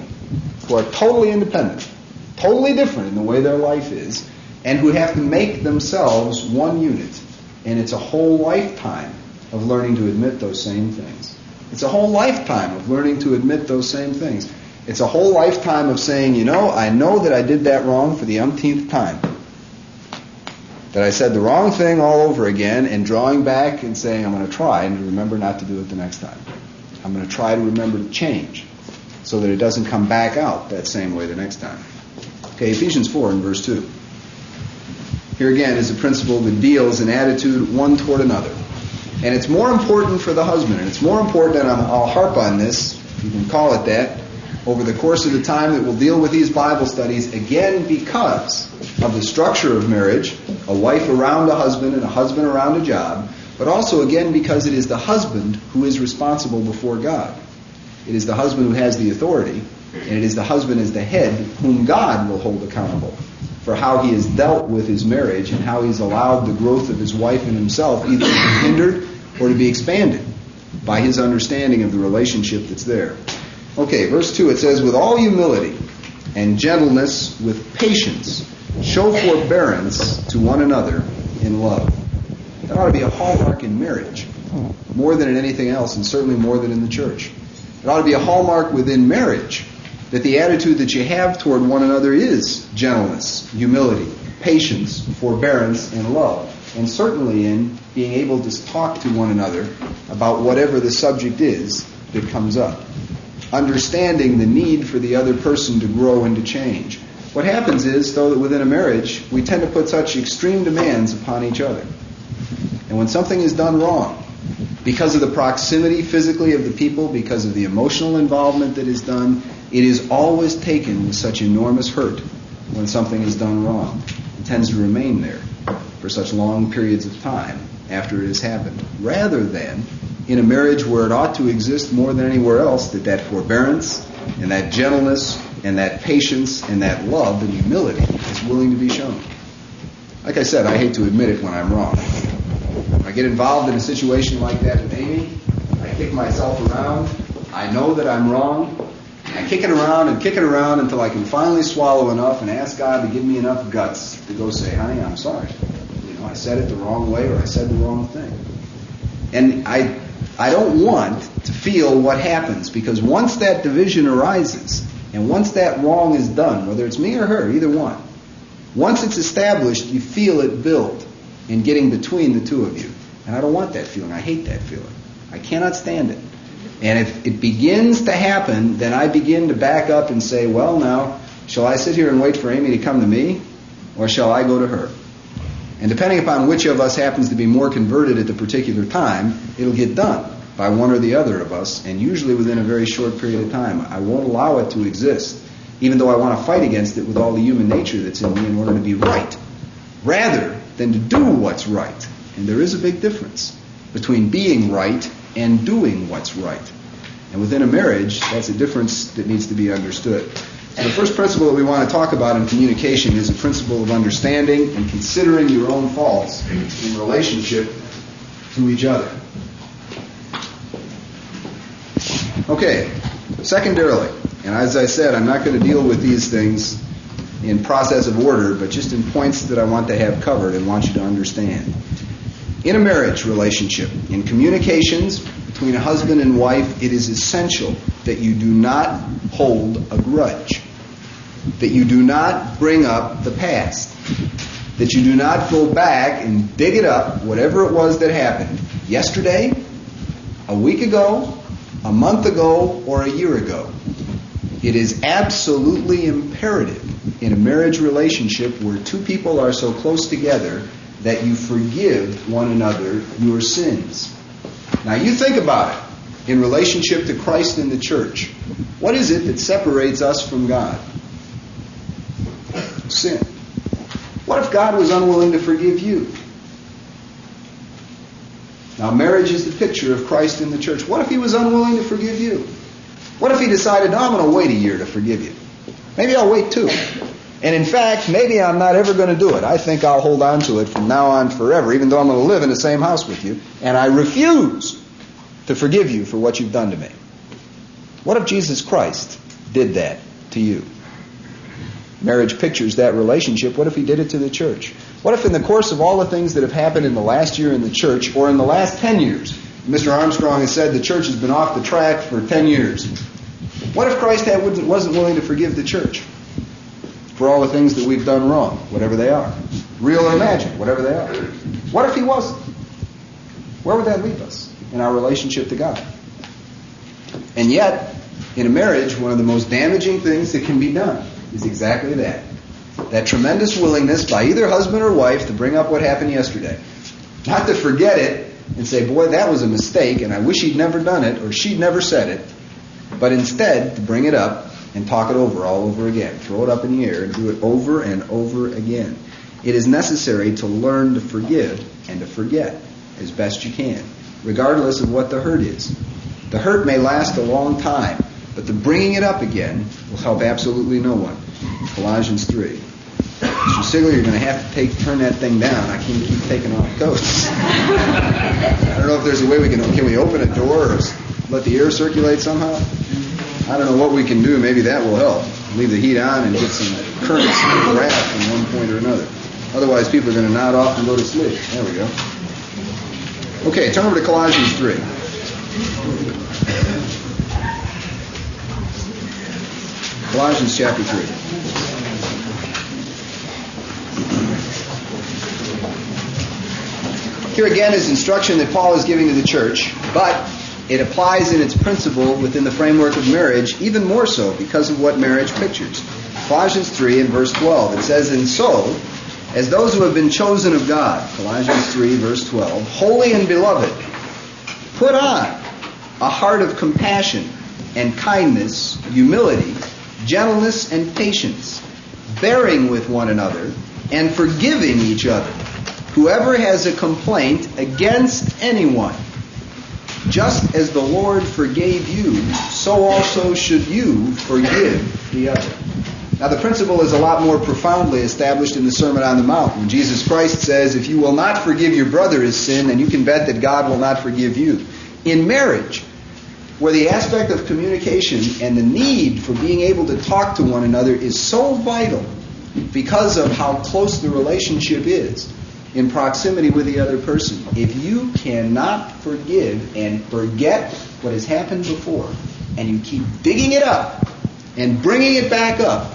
who are totally independent, totally different in the way their life is, and who have to make themselves one unit. And it's a whole lifetime of learning to admit those same things. It's a whole lifetime of learning to admit those same things. It's a whole lifetime of saying, I know that I did that wrong for the umpteenth time. That I said the wrong thing all over again, and drawing back and saying, I'm going to try and remember not to do it the next time. I'm going to try to remember to change so that it doesn't come back out that same way the next time. Okay, Ephesians 4 and verse 2. Here again is a principle that deals in attitude one toward another. And it's more important for the husband, and it's more important, and I'll harp on this, you can call it that, over the course of the time that we'll deal with these Bible studies, again because of the structure of marriage, a wife around a husband and a husband around a job, but also again because it is the husband who is responsible before God. It is the husband who has the authority, and it is the husband as the head whom God will hold accountable for how he has dealt with his marriage and how he's allowed the growth of his wife and himself either to be hindered or to be expanded by his understanding of the relationship that's there. Okay, verse 2, it says, with all humility and gentleness, with patience, show forbearance to one another in love. That ought to be a hallmark in marriage, more than in anything else, and certainly more than in the church. It ought to be a hallmark within marriage that the attitude that you have toward one another is gentleness, humility, patience, forbearance, and love. And certainly in being able to talk to one another about whatever the subject is that comes up. Understanding the need for the other person to grow and to change. What happens is, though, that within a marriage, we tend to put such extreme demands upon each other. And when something is done wrong, because of the proximity physically of the people, because of the emotional involvement that is done, it is always taken with such enormous hurt when something is done wrong. It tends to remain there for such long periods of time after it has happened, rather than in a marriage where it ought to exist more than anywhere else, that forbearance and that gentleness and that patience and that love and humility is willing to be shown. Like I said, I hate to admit it when I'm wrong. When I get involved in a situation like that with Amy, I kick myself around. I know that I'm wrong. I kick it around until I can finally swallow enough and ask God to give me enough guts to go say, honey, I'm sorry. I said it the wrong way, or I said the wrong thing. And I don't want to feel what happens, because once that division arises, and once that wrong is done, whether it's me or her, either one, once it's established, you feel it build in getting between the two of you. And I don't want that feeling. I hate that feeling. I cannot stand it. And if it begins to happen, then I begin to back up and say, well, now, shall I sit here and wait for Amy to come to me, or shall I go to her? And depending upon which of us happens to be more converted at the particular time, it'll get done by one or the other of us, and usually within a very short period of time. I won't allow it to exist, even though I want to fight against it with all the human nature that's in me in order to be right, rather than to do what's right. And there is a big difference between being right and doing what's right. And within a marriage, that's a difference that needs to be understood. So the first principle that we want to talk about in communication is a principle of understanding and considering your own faults in relationship to each other. Okay, secondarily, and as I said, I'm not going to deal with these things in process of order, but just in points that I want to have covered and want you to understand. In a marriage relationship, in communications between a husband and wife, it is essential that you do not hold a grudge, that you do not bring up the past, that you do not go back and dig it up, whatever it was that happened yesterday, a week ago, a month ago, or a year ago. It is absolutely imperative in a marriage relationship where two people are so close together that you forgive one another your sins. Now you think about it. in relationship to Christ and the church. What is it that separates us from God? Sin. What if God was unwilling to forgive you? Now, marriage is the picture of Christ and the church. What if He was unwilling to forgive you? What if He decided, no, I'm going to wait a year to forgive you? Maybe I'll wait 2. And in fact, maybe I'm not ever going to do it. I think I'll hold on to it from now on forever, even though I'm going to live in the same house with you. And I refuse to forgive you for what you've done to me. What if Jesus Christ did that to you? Marriage pictures that relationship. What if He did it to the church? What if in the course of all the things that have happened in the last year in the church, or in the last 10 years, Mr. Armstrong has said the church has been off the track for 10 years. What if Christ wasn't willing to forgive the church for all the things that we've done wrong, whatever they are? Real or imagined, whatever they are. What if He wasn't? Where would that leave us in our relationship to God? And yet, in a marriage, one of the most damaging things that can be done is exactly that. That tremendous willingness by either husband or wife to bring up what happened yesterday. Not to forget it and say, boy, that was a mistake and I wish he'd never done it or she'd never said it. But instead, to bring it up and talk it over all over again. Throw it up in the air and do it over and over again. It is necessary to learn to forgive and to forget as best you can, regardless of what the hurt is. The hurt may last a long time, but the bringing it up again will help absolutely no one. Colossians 3. Mr. Sigler, you're going to have to turn that thing down. I can't keep taking off coats. I don't know if there's a way can we open a door or let the air circulate somehow? I don't know what we can do. Maybe that will help. Leave the heat on and get some currents and draft from one point or another. Otherwise, people are going to nod off and go to sleep. There we go. Okay, turn over to Colossians 3. Colossians chapter 3. Here again is instruction that Paul is giving to the church, but it applies in its principle within the framework of marriage, even more so because of what marriage pictures. Colossians 3 and verse 12, it says, "And so, as those who have been chosen of God," Colossians 3 verse 12, "holy and beloved, put on a heart of compassion and kindness, humility, gentleness and patience, bearing with one another and forgiving each other. Whoever has a complaint against anyone, just as the Lord forgave you, so also should you forgive the other." Now the principle is a lot more profoundly established in the Sermon on the Mount, when Jesus Christ says, if you will not forgive your brother his sin, then you can bet that God will not forgive you. In marriage, where the aspect of communication and the need for being able to talk to one another is so vital because of how close the relationship is in proximity with the other person. If you cannot forgive and forget what has happened before, and you keep digging it up and bringing it back up,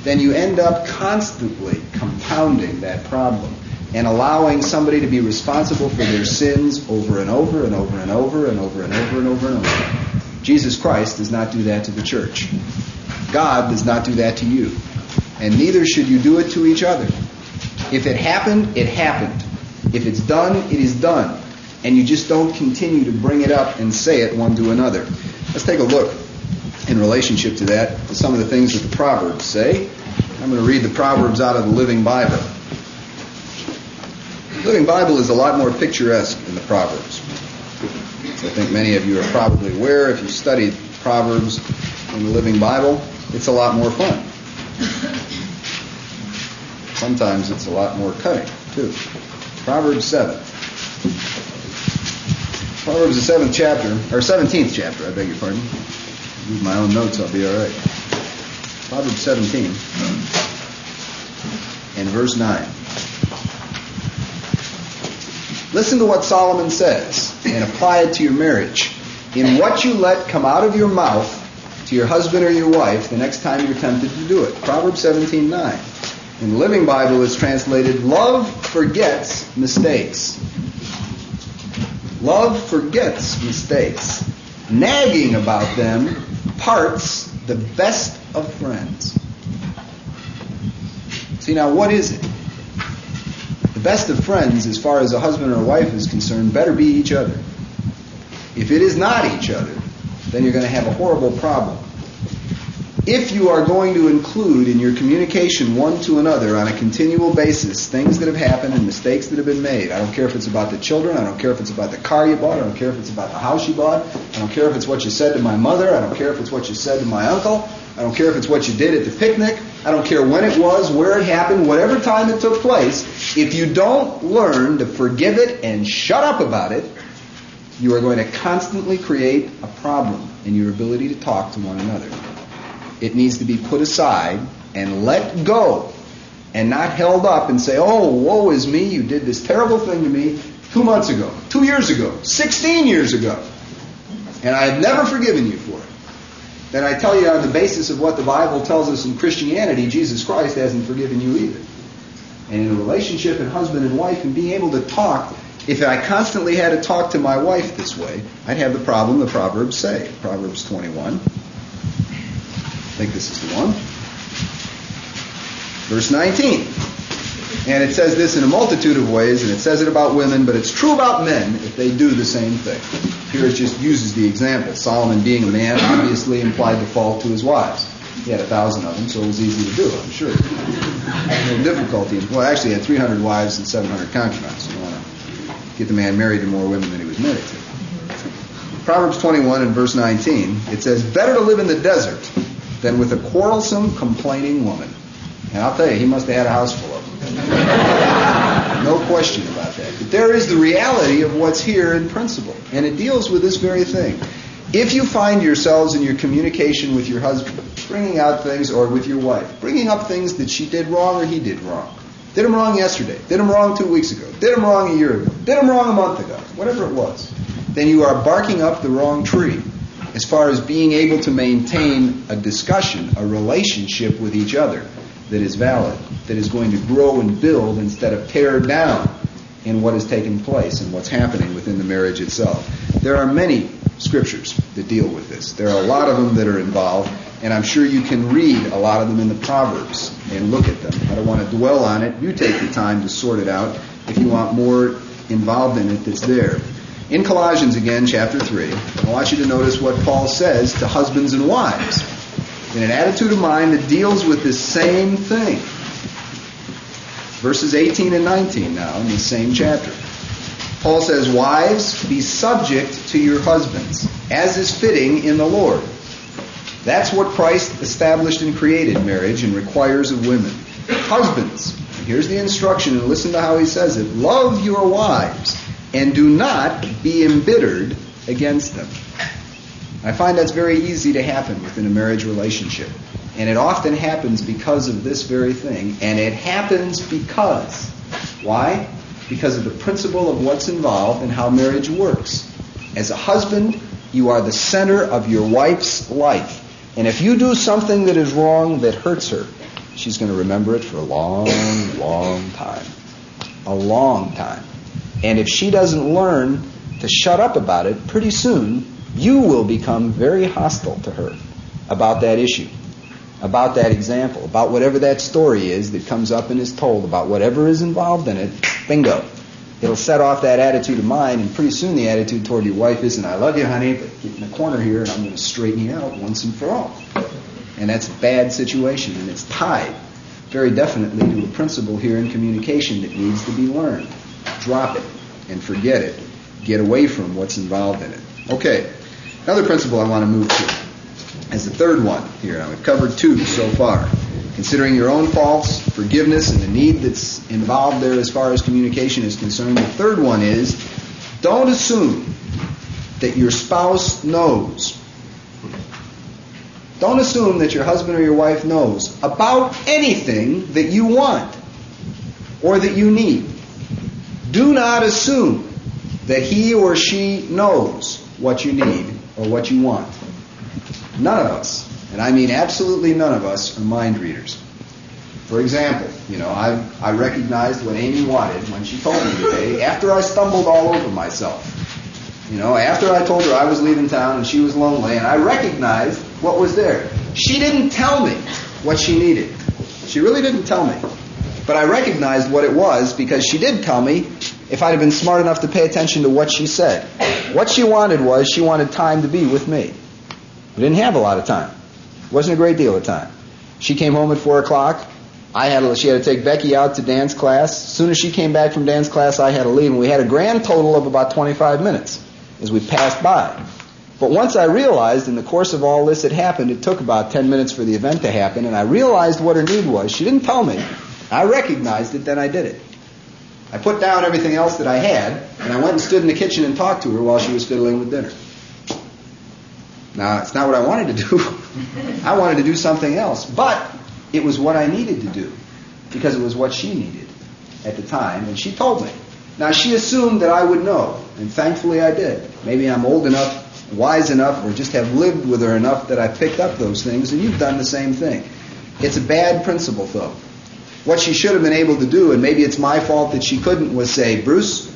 then you end up constantly compounding that problem and allowing somebody to be responsible for their sins over and over and over and over and over and over and over and over. Jesus Christ does not do that to the church. God does not do that to you. And neither should you do it to each other. If it happened, it happened. If it's done, it is done. And you just don't continue to bring it up and say it one to another. Let's take a look in relationship to that, to some of the things that the Proverbs say. I'm going to read the Proverbs out of the Living Bible. The Living Bible is a lot more picturesque than the Proverbs. I think many of you are probably aware, if you studied Proverbs in the Living Bible, it's a lot more fun. Sometimes it's a lot more cutting, too. Proverbs 7. Proverbs the 7th chapter, or 17th chapter, I beg your pardon. Use my own notes, I'll be all right. Proverbs 17 and verse 9. Listen to what Solomon says and apply it to your marriage. In what you let come out of your mouth to your husband or your wife the next time you're tempted to do it. Proverbs 17:9. In the Living Bible it's translated, love forgets mistakes. Love forgets mistakes. Nagging about them parts the best of friends. See, now what is it? The best of friends, as far as a husband or a wife is concerned, better be each other. If it is not each other, then you're going to have a horrible problem. If you are going to include in your communication one to another on a continual basis things that have happened and mistakes that have been made, I don't care if it's about the children, I don't care if it's about the car you bought, I don't care if it's about the house you bought, I don't care if it's what you said to my mother, I don't care if it's what you said to my uncle, I don't care if it's what you did at the picnic, I don't care when it was, where it happened, whatever time it took place, if you don't learn to forgive it and shut up about it, you are going to constantly create a problem in your ability to talk to one another. It needs to be put aside and let go and not held up and say, oh, woe is me, you did this terrible thing to me 2 months ago, 2 years ago, 16 years ago, and I have never forgiven you for it. Then I tell you, on the basis of what the Bible tells us in Christianity, Jesus Christ hasn't forgiven you either. And in a relationship and husband and wife and being able to talk, if I constantly had to talk to my wife this way, I'd have the problem the Proverbs say. Proverbs 21. I think this is the one. Verse 19. And it says this in a multitude of ways, and it says it about women, but it's true about men if they do the same thing. Here it just uses the example. Solomon, being a man, obviously implied the fault to his wives. He had 1,000 of them, so it was easy to do, I'm sure. No difficulty. Well, actually, he had 300 wives and 700 concubines. You want to get the man married to more women than he was married to. Proverbs 21 and verse 19, it says, better to live in the desert than with a quarrelsome, complaining woman. And I'll tell you, he must have had a house full of them. No question about that. But there is the reality of what's here in principle. And it deals with this very thing. If you find yourselves in your communication with your husband, bringing out things, or with your wife, bringing up things that she did wrong or he did wrong, did him wrong yesterday, did him wrong 2 weeks ago, did him wrong a year ago, did him wrong a month ago, whatever it was, then you are barking up the wrong tree as far as being able to maintain a discussion, a relationship with each other that is valid, that is going to grow and build instead of tear down in what has taken place and what's happening within the marriage itself. There are many scriptures that deal with this. There are a lot of them that are involved, and I'm sure you can read a lot of them in the Proverbs and look at them. I don't want to dwell on it. You take the time to sort it out if you want more involved in it that's there. In Colossians again, chapter 3, I want you to notice what Paul says to husbands and wives in an attitude of mind that deals with this same thing. Verses 18 and 19 now in the same chapter. Paul says, wives, be subject to your husbands, as is fitting in the Lord. That's what Christ established and created marriage and requires of women. Husbands, here's the instruction, and listen to how he says it. Love your wives, and do not be embittered against them. I find that's very easy to happen within a marriage relationship. And it often happens because of this very thing. And it happens because. Why? Because of the principle of what's involved and how marriage works. As a husband, you are the center of your wife's life. And if you do something that is wrong that hurts her, she's going to remember it for a long, long time. A long time. And if she doesn't learn to shut up about it, pretty soon you will become very hostile to her about that issue, about that example, about whatever that story is that comes up and is told, about whatever is involved in it. Bingo. It'll set off that attitude of mine, and pretty soon the attitude toward your wife isn't, I love you, honey, but get in the corner here and I'm going to straighten you out once and for all. And that's a bad situation, and it's tied very definitely to a principle here in communication that needs to be learned. Drop it and forget it. Get away from what's involved in it. Okay, another principle I want to move to as the third one here. Now, we've covered two so far. Considering your own faults, forgiveness, and the need that's involved there as far as communication is concerned. The third one is, don't assume that your spouse knows. Don't assume that your husband or your wife knows about anything that you want or that you need. Do not assume that he or she knows what you need or what you want. None of us, and I mean absolutely none of us, are mind readers. For example, I recognized what Amy wanted when she told me today after I stumbled all over myself. After I told her I was leaving town and she was lonely, and I recognized what was there. She didn't tell me what she needed. She really didn't tell me. But I recognized what it was because she did tell me if I'd have been smart enough to pay attention to what she said. What she wanted was, she wanted time to be with me. We didn't have a lot of time. It wasn't a great deal of time. She came home at 4 o'clock. She had to take Becky out to dance class. As soon as she came back from dance class, I had to leave. And we had a grand total of about 25 minutes as we passed by. But once I realized in the course of all this had happened, it took about 10 minutes for the event to happen, and I realized what her need was. She didn't tell me. I recognized it, then I did it. I put down everything else that I had, and I went and stood in the kitchen and talked to her while she was fiddling with dinner. Now, it's not what I wanted to do. I wanted to do something else. But it was what I needed to do, because it was what she needed at the time, and she told me. Now, she assumed that I would know, and thankfully I did. Maybe I'm old enough, wise enough, or just have lived with her enough that I picked up those things, and you've done the same thing. It's a bad principle, though. What she should have been able to do, and maybe it's my fault that she couldn't, was say, Bruce,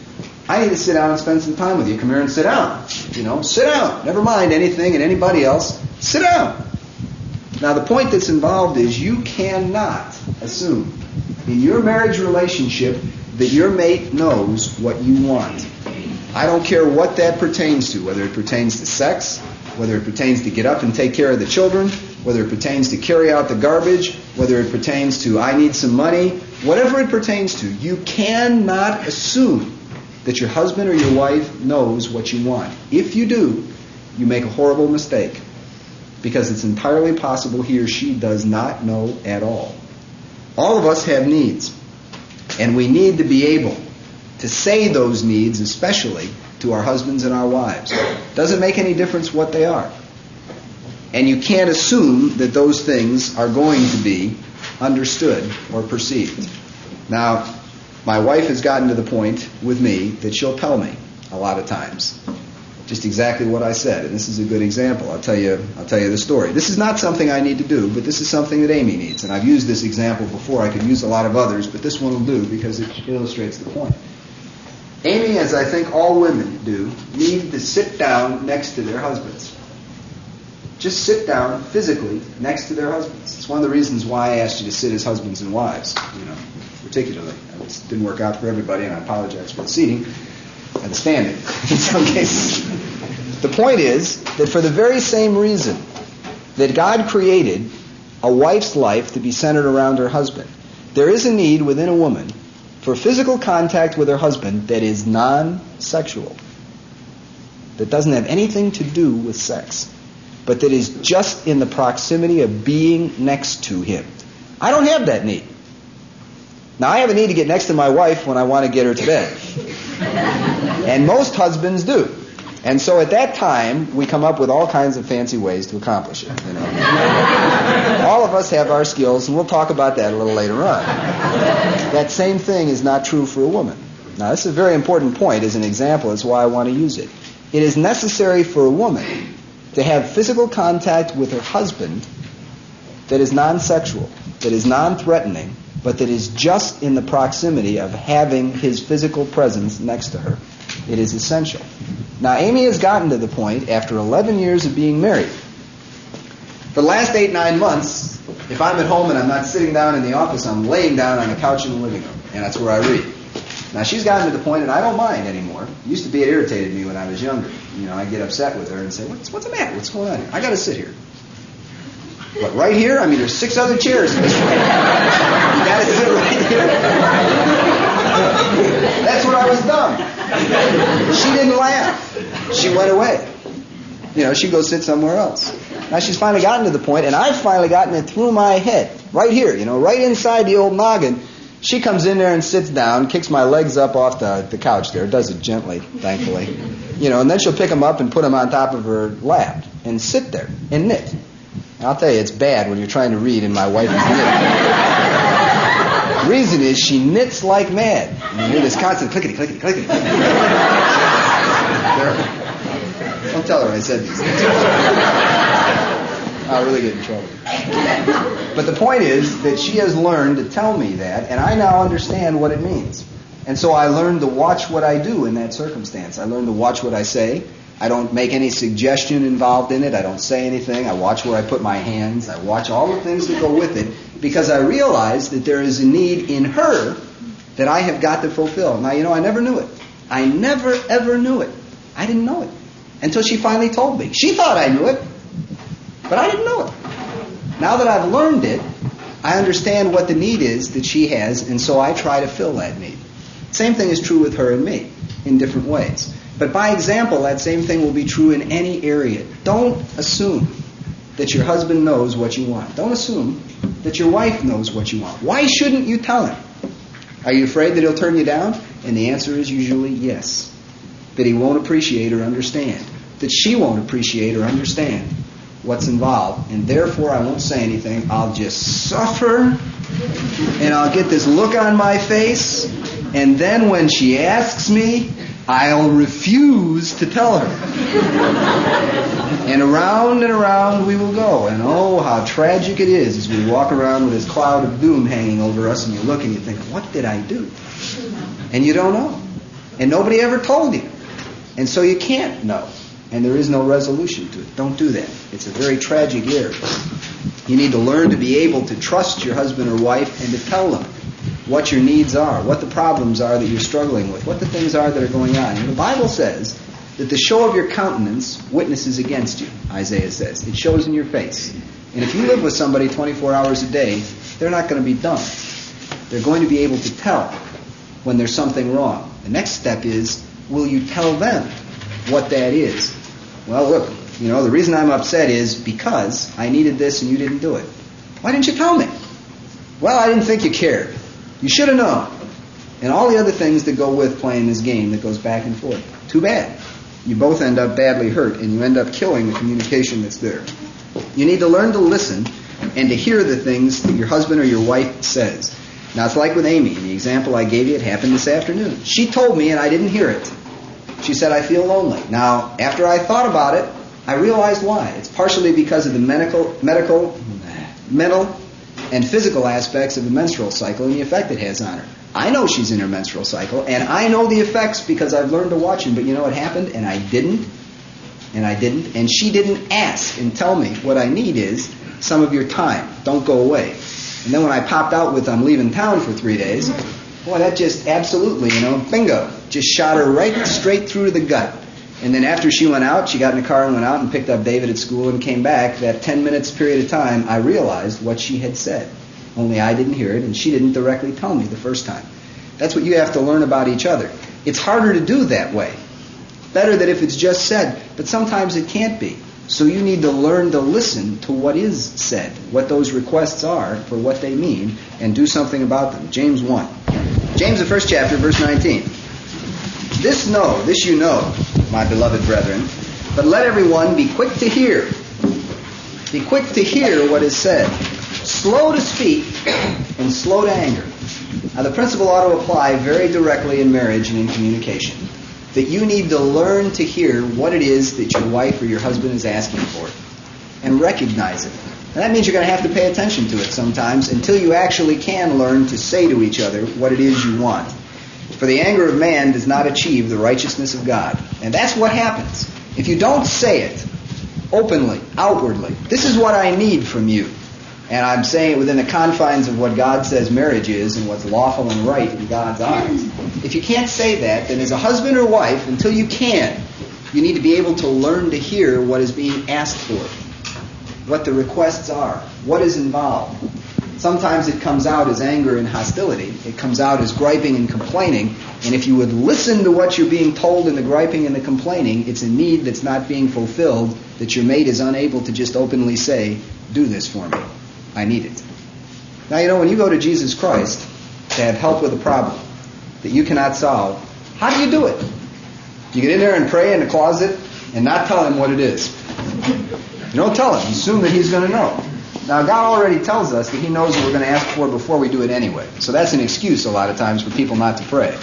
I need to sit down and spend some time with you. Come here and sit down. Sit down. Never mind anything and anybody else. Sit down. Now, the point that's involved is you cannot assume in your marriage relationship that your mate knows what you want. I don't care what that pertains to, whether it pertains to sex, whether it pertains to get up and take care of the children, whether it pertains to carry out the garbage, whether it pertains to I need some money, whatever it pertains to, you cannot assume that your husband or your wife knows what you want. If you do, you make a horrible mistake, because it's entirely possible he or she does not know at all. All of us have needs, and we need to be able to say those needs, especially to our husbands and our wives. Doesn't make any difference what they are. And you can't assume that those things are going to be understood or perceived. Now, my wife has gotten to the point with me that she'll tell me a lot of times just exactly what I said, and this is a good example. I'll tell you the story. This is not something I need to do, but this is something that Amy needs, and I've used this example before. I could use a lot of others, but this one will do because it illustrates the point. Amy, as I think all women do, need to sit down next to their husbands. Just sit down physically next to their husbands. It's one of the reasons why I asked you to sit as husbands and wives, particularly. It didn't work out for everybody, and I apologize for the seating and the standing in some cases. The point is that for the very same reason that God created a wife's life to be centered around her husband, there is a need within a woman for physical contact with her husband that is non-sexual, that doesn't have anything to do with sex, but that is just in the proximity of being next to him. I don't have that need. Now, I have a need to get next to my wife when I want to get her to bed. And most husbands do. And so at that time, we come up with all kinds of fancy ways to accomplish it. All of us have our skills, and we'll talk about that a little later on. That same thing is not true for a woman. Now, this is a very important point as an example. That's why I want to use it. It is necessary for a woman to have physical contact with her husband that is non-sexual, that is non-threatening, but that is just in the proximity of having his physical presence next to her. It is essential. Now, Amy has gotten to the point, after 11 years of being married, for the last 8-9 months, if I'm at home and I'm not sitting down in the office, I'm laying down on the couch in the living room, and that's where I read. Now, she's gotten to the point, and I don't mind anymore. It used to be, it irritated me when I was younger. I'd get upset with her and say, what's the matter? What's going on here? I got to sit here. What, right here? I mean, there's 6 other chairs in this room. You got to sit right here? That's where I was dumb. She didn't laugh. She went away. She'd go sit somewhere else. Now she's finally gotten to the point, and I've finally gotten it through my head, right here, right inside the old noggin. She comes in there and sits down, kicks my legs up off the couch there, does it gently, thankfully, and then she'll pick them up and put them on top of her lap and sit there and knit. I'll tell you, it's bad when you're trying to read and my wife is knitting. The reason is she knits like mad. You hear this constant clickety, clickety, clickety. Don't tell her I said these things. I'll really get in trouble. But the point is that she has learned to tell me that, and I now understand what it means. And so I learned to watch what I do in that circumstance. I learned to watch what I say. I don't make any suggestion involved in it. I don't say anything. I watch where I put my hands. I watch all the things that go with it, because I realize that there is a need in her that I have got to fulfill. Now, I never knew it. I never, ever knew it. I didn't know it until she finally told me. She thought I knew it, but I didn't know it. Now that I've learned it, I understand what the need is that she has, and so I try to fill that need. Same thing is true with her and me in different ways. But by example, that same thing will be true in any area. Don't assume that your husband knows what you want. Don't assume that your wife knows what you want. Why shouldn't you tell him? Are you afraid that he'll turn you down? And the answer is usually yes. That he won't appreciate or understand. That she won't appreciate or understand what's involved. And therefore I won't say anything. I'll just suffer. And I'll get this look on my face. And then when she asks me, I'll refuse to tell her. And around we will go. And oh, how tragic it is as we walk around with this cloud of doom hanging over us, and you look and you think, what did I do? And you don't know. And nobody ever told you. And so you can't know. And there is no resolution to it. Don't do that. It's a very tragic error. You need to learn to be able to trust your husband or wife and to tell them what your needs are, what the problems are that you're struggling with, what the things are that are going on. And the Bible says that the show of your countenance witnesses against you, Isaiah says. It shows in your face. And if you live with somebody 24 hours a day, they're not going to be dumb. They're going to be able to tell when there's something wrong. The next step is, will you tell them what that is? Well, look, the reason I'm upset is because I needed this and you didn't do it. Why didn't you tell me? Well, I didn't think you cared. You should have known. And all the other things that go with playing this game that goes back and forth. Too bad. You both end up badly hurt, and you end up killing the communication that's there. You need to learn to listen and to hear the things that your husband or your wife says. Now, it's like with Amy. In the example I gave you, it happened this afternoon. She told me, and I didn't hear it. She said, I feel lonely. Now, after I thought about it, I realized why. It's partially because of the mental, and physical aspects of the menstrual cycle and the effect it has on her. I know she's in her menstrual cycle, and I know the effects because I've learned to watch them. But you know what happened? And I didn't. And she didn't ask and tell me what I need is some of your time. Don't go away. And then when I popped out with I'm leaving town for 3 days, boy, that just absolutely, bingo, just shot her right straight through to the gut. And then after she went out, she got in the car and went out and picked up David at school and came back. That 10 minutes period of time, I realized what she had said. Only I didn't hear it, and she didn't directly tell me the first time. That's what you have to learn about each other. It's harder to do that way. Better that if it's just said, but sometimes it can't be. So you need to learn to listen to what is said, what those requests are, for what they mean, and do something about them. James 1. James, the first chapter, verse 19. This you know, my beloved brethren, but let everyone be quick to hear. Be quick to hear what is said. Slow to speak and slow to anger. Now the principle ought to apply very directly in marriage and in communication. That you need to learn to hear what it is that your wife or your husband is asking for and recognize it. And that means you're going to have to pay attention to it sometimes until you actually can learn to say to each other what it is you want. For the anger of man does not achieve the righteousness of God. And that's what happens. If you don't say it openly, outwardly, this is what I need from you. And I'm saying it within the confines of what God says marriage is and what's lawful and right in God's eyes. If you can't say that, then as a husband or wife, until you can, you need to be able to learn to hear what is being asked for, what the requests are, what is involved. Sometimes it comes out as anger and hostility. It comes out as griping and complaining. And if you would listen to what you're being told in the griping and the complaining, it's a need that's not being fulfilled that your mate is unable to just openly say, do this for me. I need it. Now, when you go to Jesus Christ to have help with a problem that you cannot solve, how do you do it? You get in there and pray in the closet and not tell him what it is. You don't tell him. Assume that he's going to know. Now, God already tells us that he knows what we're going to ask for before we do it anyway. So that's an excuse a lot of times for people not to pray.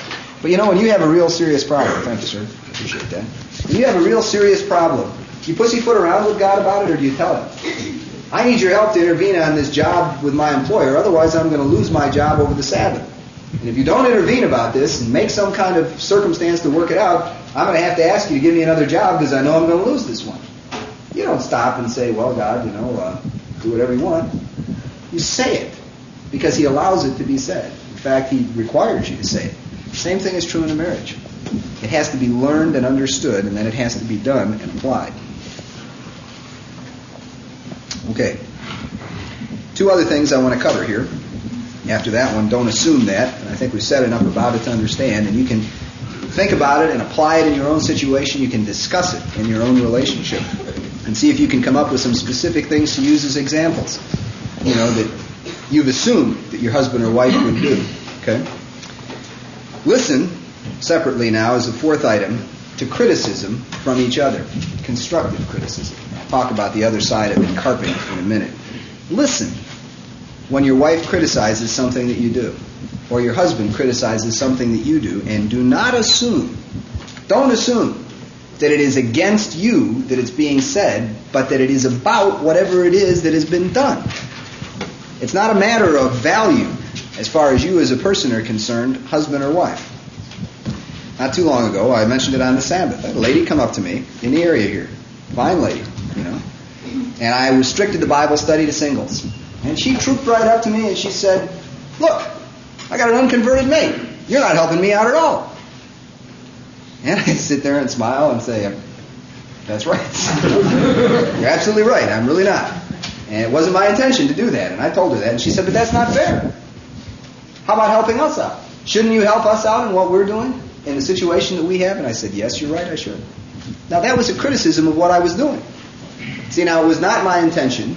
But when you have a real serious problem, thank you, sir, appreciate that. When you have a real serious problem, do you pussyfoot around with God about it, or do you tell him? I need your help to intervene on this job with my employer, otherwise I'm going to lose my job over the Sabbath. And if you don't intervene about this and make some kind of circumstance to work it out, I'm going to have to ask you to give me another job because I know I'm going to lose this one. You don't stop and say, well, God, do whatever you want. You say it because he allows it to be said. fact, he requires you to say it. Same thing is true in a marriage. It has to be learned and understood, and then it has to be done and applied. Okay. Two other things I want to cover here. After that one, don't assume that. And I think we've said enough about it to understand, and you can think about it and apply it in your own situation. You can discuss it in your own relationship and see if you can come up with some specific things to use as examples, that you've assumed that your husband or wife would do. Okay? Listen, separately now, as a fourth item, to criticism from each other. Constructive criticism. I'll talk about the other side of it, carping, in a minute. Listen when your wife criticizes something that you do, or your husband criticizes something that you do, and do not assume, don't assume that it is against you that it's being said, but that it is about whatever it is that has been done. It's not a matter of value as far as you as a person are concerned, husband or wife. Not too long ago, I mentioned it on the Sabbath. I had a lady come up to me in the area here, fine lady, and I restricted the Bible study to singles. And she trooped right up to me and she said, "Look, I got an unconverted mate. You're not helping me out at all." And I sit there and smile and say, "That's right. You're absolutely right. I'm really not. And it wasn't my intention to do that." And I told her that. And she said, "But that's not fair. How about helping us out? Shouldn't you help us out in what we're doing, in the situation that we have?" And I said, "Yes, you're right, I should." Now that was a criticism of what I was doing. See, now it was not my intention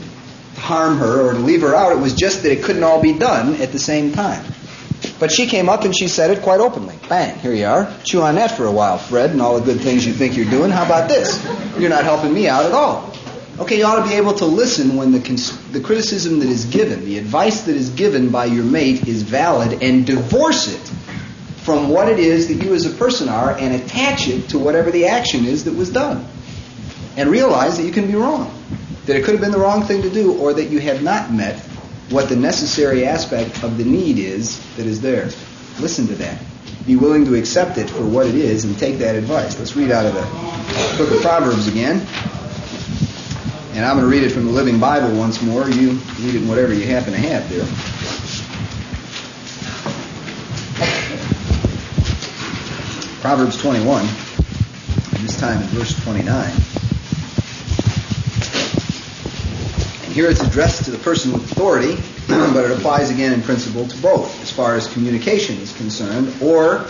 to harm her or to leave her out. It was just that it couldn't all be done at the same time. But she came up and she said it quite openly. "Bang, here you are. Chew on that for a while, Fred, and all the good things you think you're doing. How about this? You're not helping me out at all." Okay, you ought to be able to listen when the criticism that is given, the advice that is given by your mate is valid, and divorce it from what it is that you as a person are and attach it to whatever the action is that was done. And realize that you can be wrong, that it could have been the wrong thing to do, or that you have not met what the necessary aspect of the need is that is there. Listen to that. Be willing to accept it for what it is and take that advice. Let's read out of the book of Proverbs again. And I'm going to read it from the Living Bible once more. You read it in whatever you happen to have there. Proverbs 21, this time in verse 29. And here it's addressed to the person with authority, but it applies again in principle to both, as far as communication is concerned, or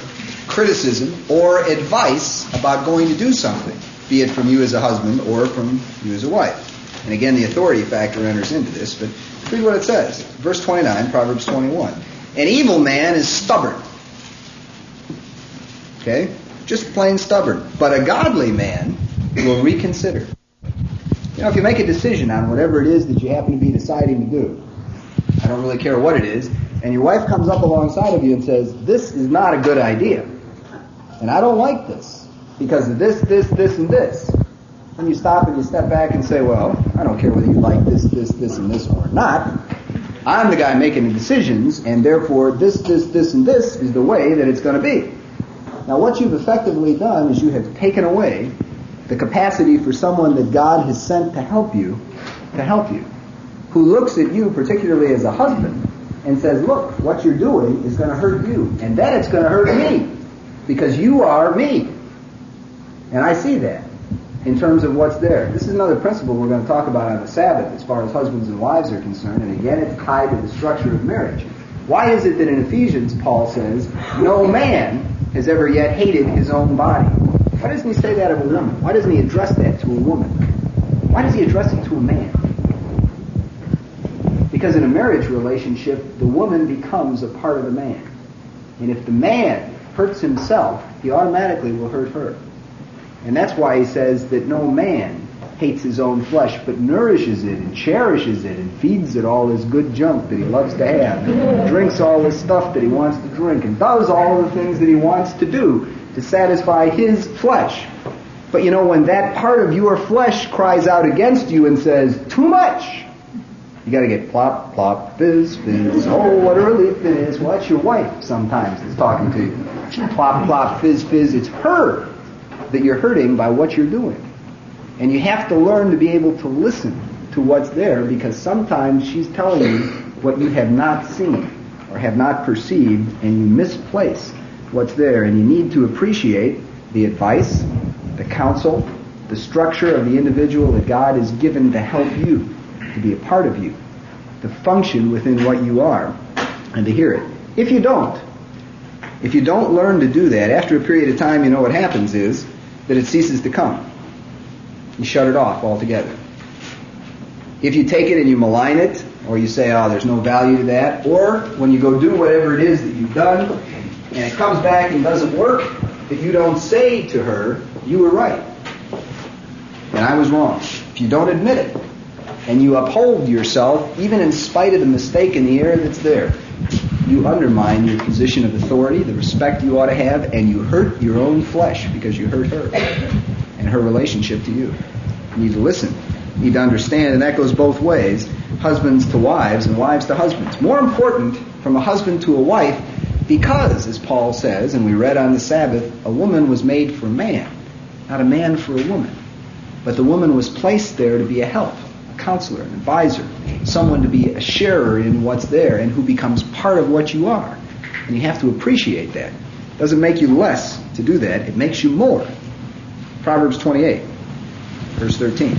criticism, or advice about going to do something, be it from you as a husband or from you as a wife. And again, the authority factor enters into this, but read what it says. Verse 29, Proverbs 21. An evil man is stubborn. Okay? Just plain stubborn. But a godly man will reconsider. If you make a decision on whatever it is that you happen to be deciding to do, I don't really care what it is, and your wife comes up alongside of you and says, "This is not a good idea, and I don't like this, because of this, and this." And you stop and you step back and say, "Well, I don't care whether you like this, and this or not. I'm the guy making the decisions, and therefore this, and this is the way that it's going to be." Now what you've effectively done is you have taken away the capacity for someone that God has sent to help you, who looks at you, particularly as a husband, and says, "Look, what you're doing is going to hurt you, and then it's going to hurt me, because you are me." And I see that in terms of what's there. This is another principle we're going to talk about on the Sabbath as far as husbands and wives are concerned, and again it's tied to the structure of marriage. Why is it that in Ephesians Paul says, "No man has ever yet hated his own body"? Why doesn't he say that of a woman? Why doesn't he address that to a woman? Why does he address it to a man? Because in a marriage relationship, the woman becomes a part of the man. And if the man hurts himself, he automatically will hurt her. And that's why he says that no man hates his own flesh, but nourishes it and cherishes it and feeds it all this good junk that he loves to have, and drinks all this stuff that he wants to drink, and does all the things that he wants to do to satisfy his flesh. But when that part of your flesh cries out against you and says, "Too much," you got to get plop, plop, fizz, fizz. Oh, what a relief it is. Well, that's your wife sometimes that's talking to you. Plop, plop, fizz, fizz. It's her that you're hurting by what you're doing. And you have to learn to be able to listen to what's there, because sometimes she's telling you what you have not seen or or have not perceived, and you misplace what's there, and you need to appreciate the advice, the counsel, the structure of the individual that God has given to help you, to be a part of you, to function within what you are, and to hear it. If you don't learn to do that, after a period of time, you know what happens is that it ceases to come. You shut it off altogether. If you take it and you malign it, or you say, oh, there's no value to that, or when you go do whatever it is that you've done, and it comes back and doesn't work, that you don't say to her, you were right, and I was wrong. If you don't admit it, and you uphold yourself, even in spite of the mistake in the area that's there, you undermine your position of authority, the respect you ought to have, and you hurt your own flesh because you hurt her and her relationship to you. You need to listen. You need to understand, and that goes both ways, husbands to wives and wives to husbands. More important from a husband to a wife, because, as Paul says, and we read on the Sabbath, a woman was made for man, not a man for a woman. But the woman was placed there to be a help, a counselor, an advisor, someone to be a sharer in what's there and who becomes part of what you are. And you have to appreciate that. It doesn't make you less to do that. It makes you more. Proverbs 28, verse 13.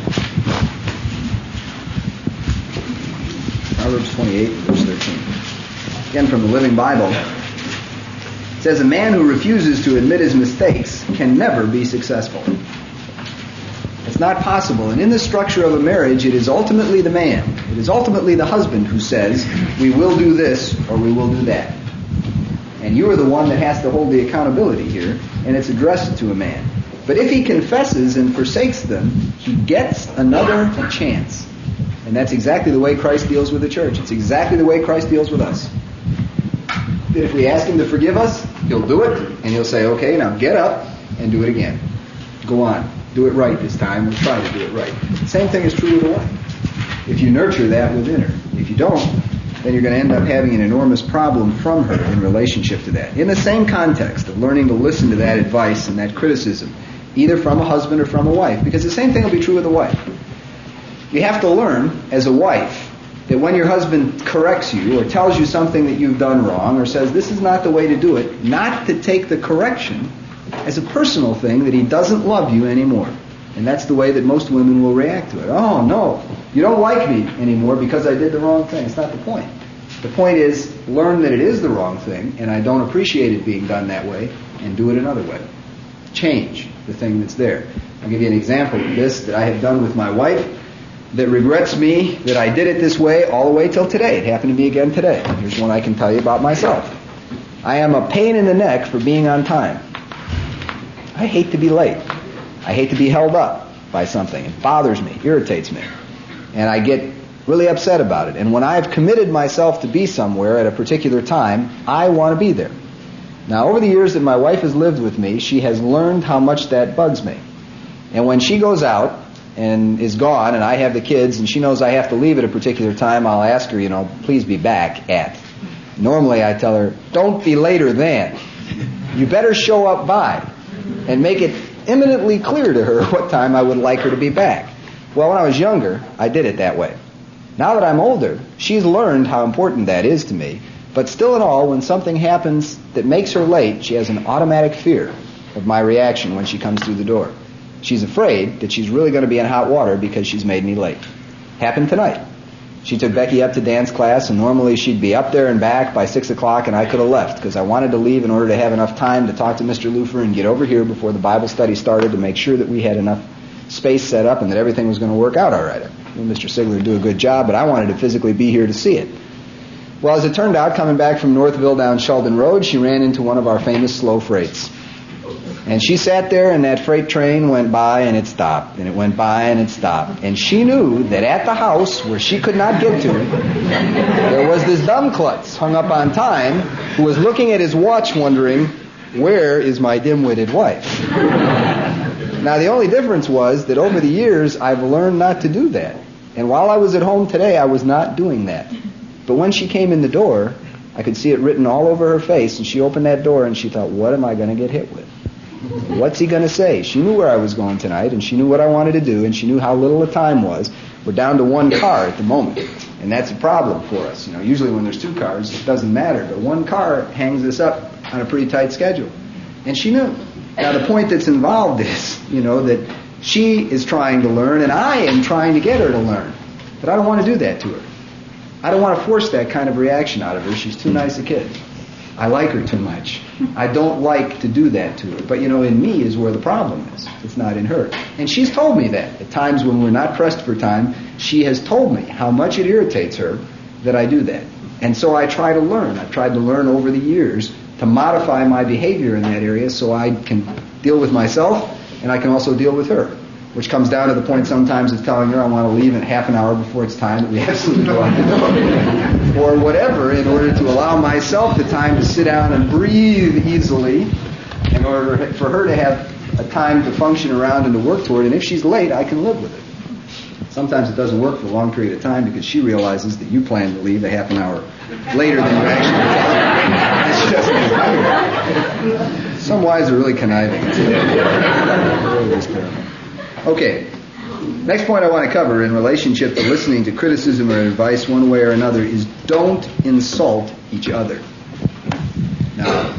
Proverbs 28, verse 13. Again from the Living Bible. It says, a man who refuses to admit his mistakes can never be successful. It's not possible. And in the structure of a marriage, it is ultimately the man, it is ultimately the husband who says, we will do this or we will do that. And you are the one that has to hold the accountability here, and it's addressed to a man. But if he confesses and forsakes them, he gets another chance. And that's exactly the way Christ deals with the church. It's exactly the way Christ deals with us. That if we ask him to forgive us, he'll do it, and he'll say, okay, now get up and do it again. Go on. Do it right this time, and try to do it right. The same thing is true with a wife. If you nurture that within her. If you don't, then you're going to end up having an enormous problem from her in relationship to that. In the same context of learning to listen to that advice and that criticism, either from a husband or from a wife, because the same thing will be true with a wife. You have to learn, as a wife, that when your husband corrects you or tells you something that you've done wrong or says this is not the way to do it, not to take the correction as a personal thing that he doesn't love you anymore. And that's the way that most women will react to it. Oh, no, you don't like me anymore because I did the wrong thing. It's not the point. The point is, learn that it is the wrong thing, and I don't appreciate it being done that way, and do it another way. Change the thing that's there. I'll give you an example of this that I have done with my wife that regrets me that I did it this way all the way till today. It happened to me again today. Here's one I can tell you about myself. I am a pain in the neck for being on time. I hate to be late. I hate to be held up by something. It bothers me, irritates me. And I get really upset about it. And when I've committed myself to be somewhere at a particular time, I want to be there. Now, over the years that my wife has lived with me, she has learned how much that bugs me. And when she goes out and is gone, and I have the kids, and she knows I have to leave at a particular time, I'll ask her, please be back at. Normally I tell her, don't be later than. You better show up by. And make it eminently clear to her what time I would like her to be back. Well, when I was younger, I did it that way. Now that I'm older, she's learned how important that is to me. But still in all, when something happens that makes her late, she has an automatic fear of my reaction when she comes through the door. She's afraid that she's really going to be in hot water because she's made me late. Happened tonight. She took Becky up to dance class, and normally she'd be up there and back by 6 o'clock, and I could have left because I wanted to leave in order to have enough time to talk to Mr. Lufer and get over here before the Bible study started to make sure that we had enough space set up and that everything was going to work out all right. Mr. Sigler would do a good job, but I wanted to physically be here to see it. Well, as it turned out, coming back from Northville down Sheldon Road, she ran into one of our famous slow freights. And she sat there, and that freight train went by, and it stopped, and it went by, and it stopped. And she knew that at the house, where she could not get to, there was this dumb klutz hung up on time who was looking at his watch wondering, where is my dim-witted wife? Now, the only difference was that over the years, I've learned not to do that. And while I was at home today, I was not doing that. But when she came in the door, I could see it written all over her face, and she opened that door, and she thought, what am I going to get hit with? What's he going to say? She knew where I was going tonight, and she knew what I wanted to do, and she knew how little the time was. We're down to one car at the moment, and that's a problem for us. Usually when there's two cars, it doesn't matter, but one car hangs us up on a pretty tight schedule. And she knew. Now the point that's involved is, that she is trying to learn, and I am trying to get her to learn. But I don't want to do that to her. I don't want to force that kind of reaction out of her. She's too nice a kid. I like her too much. I don't like to do that to her. But in me is where the problem is. It's not in her. And she's told me that. At times when we're not pressed for time, she has told me how much it irritates her that I do that. And so I try to learn. I've tried to learn over the years to modify my behavior in that area so I can deal with myself and I can also deal with her. Which comes down to the point sometimes of telling her I want to leave in half an hour before it's time that we absolutely go out the door. Or whatever, in order to allow myself the time to sit down and breathe easily, in order for her to have a time to function around and to work toward. And if she's late, I can live with it. Sometimes it doesn't work for a long period of time because she realizes that you plan to leave a half an hour later than you actually tell her. It's just some wives are really conniving. It really is terrible. Okay, next point I want to cover in relationship to listening to criticism or advice one way or another is don't insult each other. Now,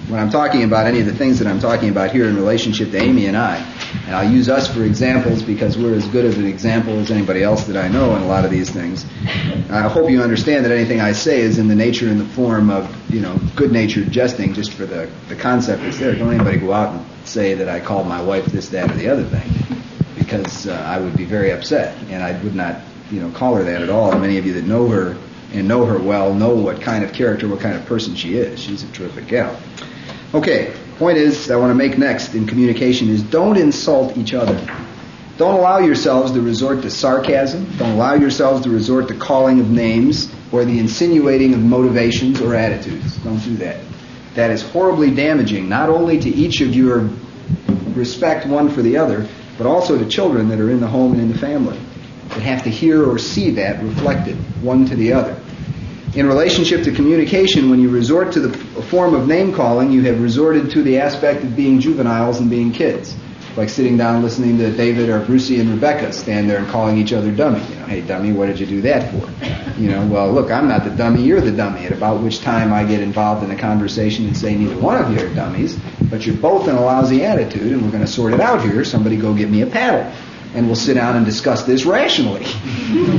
when I'm talking about any of the things that I'm talking about here in relationship to Amy and I'll use us for examples because we're as good of an example as anybody else that I know in a lot of these things. I hope you understand that anything I say is in the nature and the form of, good-natured jesting just for the concept that's there. Don't anybody go out and say that I called my wife this, that, or the other thing, because I would be very upset, and I would not, call her that at all. And many of you that know her and know her well know what kind of character, what kind of person she is. She's a terrific gal. Okay, point is I want to make next in communication is don't insult each other. Don't allow yourselves to resort to sarcasm. Don't allow yourselves to resort to calling of names or the insinuating of motivations or attitudes. Don't do that. That is horribly damaging, not only to each of your respect one for the other, but also to children that are in the home and in the family that have to hear or see that reflected one to the other. In relationship to communication, when you resort to the form of name calling, you have resorted to the aspect of being juveniles and being kids. Like sitting down listening to David or Brucey and Rebecca stand there and calling each other dummy. Hey dummy, what did you do that for? Well look, I'm not the dummy, you're the dummy. At about which time I get involved in a conversation and say neither one of you are dummies, but you're both in a lousy attitude and we're going to sort it out here. Somebody go get me a paddle. And we'll sit down and discuss this rationally.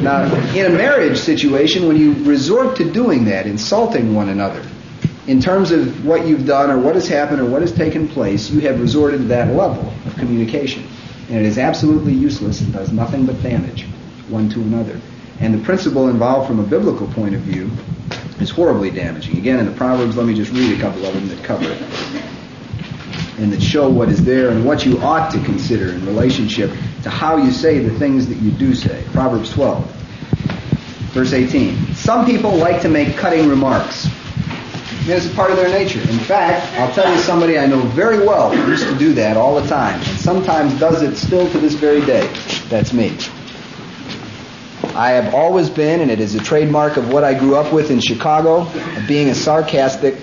Now, in a marriage situation, when you resort to doing that, insulting one another, in terms of what you've done or what has happened or what has taken place, you have resorted to that level of communication. And it is absolutely useless and does nothing but damage one to another. And the principle involved from a biblical point of view is horribly damaging. Again, in the Proverbs, let me just read a couple of them that cover it and that show what is there and what you ought to consider in relationship to how you say the things that you do say. Proverbs 12, verse 18. Some people like to make cutting remarks. It's a part of their nature. In fact, I'll tell you somebody I know very well who used to do that all the time, and sometimes does it still to this very day. That's me. I have always been, and it is a trademark of what I grew up with in Chicago, of being a sarcastic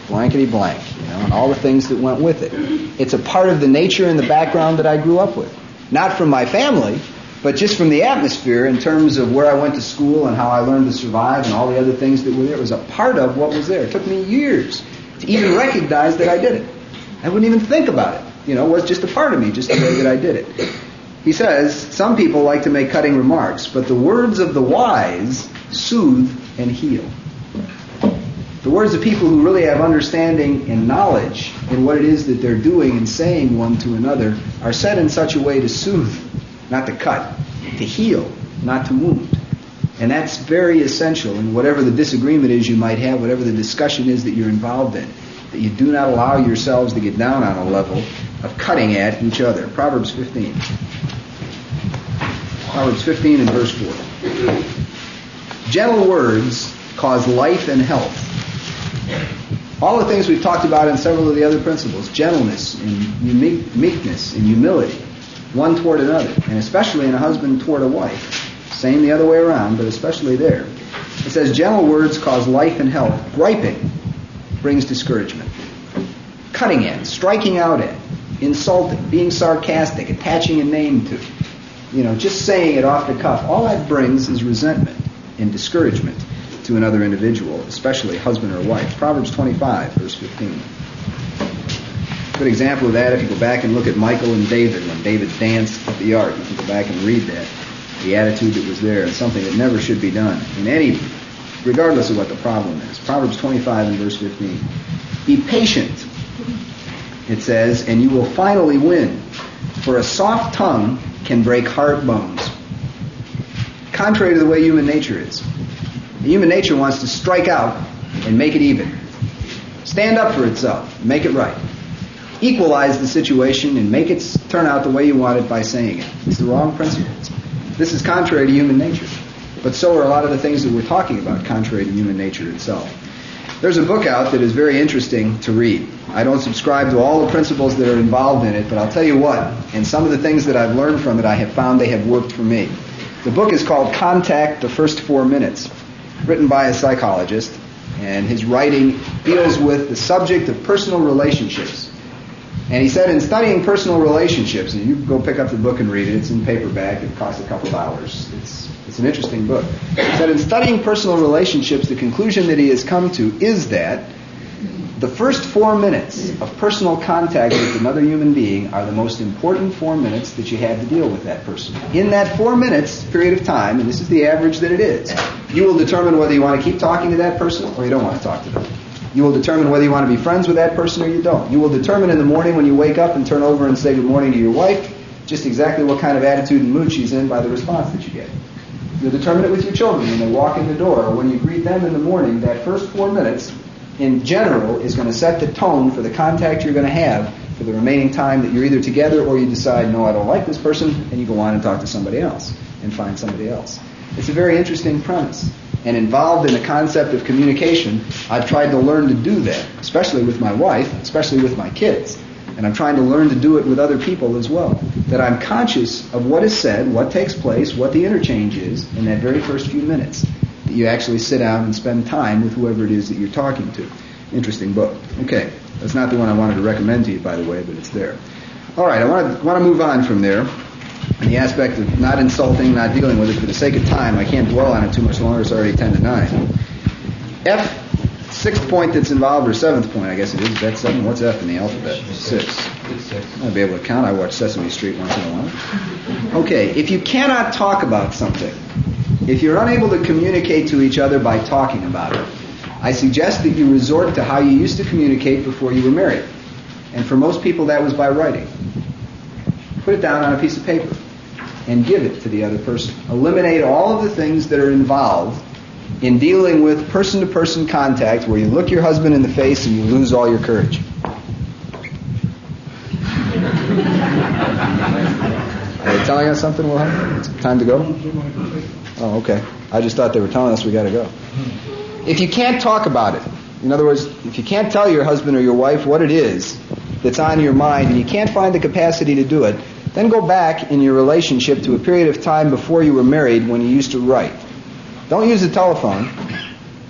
blankety blank, and all the things that went with it. It's a part of the nature and the background that I grew up with. Not from my family, but just from the atmosphere in terms of where I went to school and how I learned to survive and all the other things that were there. It was a part of what was there. It took me years to even recognize that I did it. I wouldn't even think about it. It was just a part of me, just the way that I did it. He says, some people like to make cutting remarks, but the words of the wise soothe and heal. The words of people who really have understanding and knowledge in what it is that they're doing and saying one to another are said in such a way to soothe, not to cut, to heal, not to wound. And that's very essential in whatever the disagreement is you might have, whatever the discussion is that you're involved in, that you do not allow yourselves to get down on a level of cutting at each other. Proverbs 15. Proverbs 15 and verse 4. Gentle words cause life and health. All the things we've talked about in several of the other principles, gentleness and meekness and humility, one toward another, and especially in a husband toward a wife. Same the other way around, but especially there. It says, gentle words cause life and health. Griping brings discouragement. Cutting at, striking out at, insulting, being sarcastic, attaching a name to. just saying it off the cuff, all that brings is resentment and discouragement to another individual, especially husband or wife. Proverbs 25, verse 15. Good example of that, if you go back and look at Michael and David, when David danced at the ark, you can go back and read that, the attitude that was there, and something that never should be done regardless of what the problem is. Proverbs 25 and verse 15. Be patient, it says, and you will finally win, for a soft tongue can break hard bones. Contrary to the way human nature is. Human nature wants to strike out and make it even. Stand up for itself, make it right. Equalize the situation and make it turn out the way you want it by saying it. It's the wrong principles. This is contrary to human nature. But so are a lot of the things that we're talking about, contrary to human nature itself. There's a book out that is very interesting to read. I don't subscribe to all the principles that are involved in it, but I'll tell you what, and some of the things that I've learned from it, I have found they have worked for me. The book is called Contact the First 4 Minutes, written by a psychologist, and his writing deals with the subject of personal relationships. And he said in studying personal relationships, and you can go pick up the book and read it, it's in paperback, it costs a couple $. It's an interesting book. He said in studying personal relationships, the conclusion that he has come to is that the first 4 minutes of personal contact with another human being are the most important 4 minutes that you have to deal with that person. In that 4 minutes period of time, and this is the average that it is, you will determine whether you want to keep talking to that person or you don't want to talk to them. You will determine whether you want to be friends with that person or you don't. You will determine in the morning when you wake up and turn over and say good morning to your wife just exactly what kind of attitude and mood she's in by the response that you get. You'll determine it with your children when they walk in the door or when you greet them in the morning. That first 4 minutes, in general, is going to set the tone for the contact you're going to have for the remaining time that you're either together or you decide, no, I don't like this person, and you go on and talk to somebody else and find somebody else. It's a very interesting premise. And involved in the concept of communication, I've tried to learn to do that, especially with my wife, especially with my kids. And I'm trying to learn to do it with other people as well. That I'm conscious of what is said, what takes place, what the interchange is in that very first few minutes. That you actually sit down and spend time with whoever it is that you're talking to. Interesting book. Okay, that's not the one I wanted to recommend to you, by the way, but it's there. All right, I want to move on from there. In the aspect of not insulting, not dealing with it, for the sake of time, I can't dwell on it too much longer. It's already 10 to 9. F, sixth point that's involved, or seventh point, I guess it is. Is that 7? What's F in the alphabet? 6. I'll be able to count. I watch Sesame Street once in a while. Okay, if you cannot talk about something, if you're unable to communicate to each other by talking about it, I suggest that you resort to how you used to communicate before you were married. And for most people, that was by writing. Put it down on a piece of paper and give it to the other person. Eliminate all of the things that are involved in dealing with person-to-person contact where you look your husband in the face and you lose all your courage. Are they telling us something, Wilhelm? It's time to go? Oh, okay. I just thought they were telling us we got to go. If you can't talk about it, in other words, if you can't tell your husband or your wife what it is that's on your mind and you can't find the capacity to do it, then go back in your relationship to a period of time before you were married when you used to write. Don't use the telephone.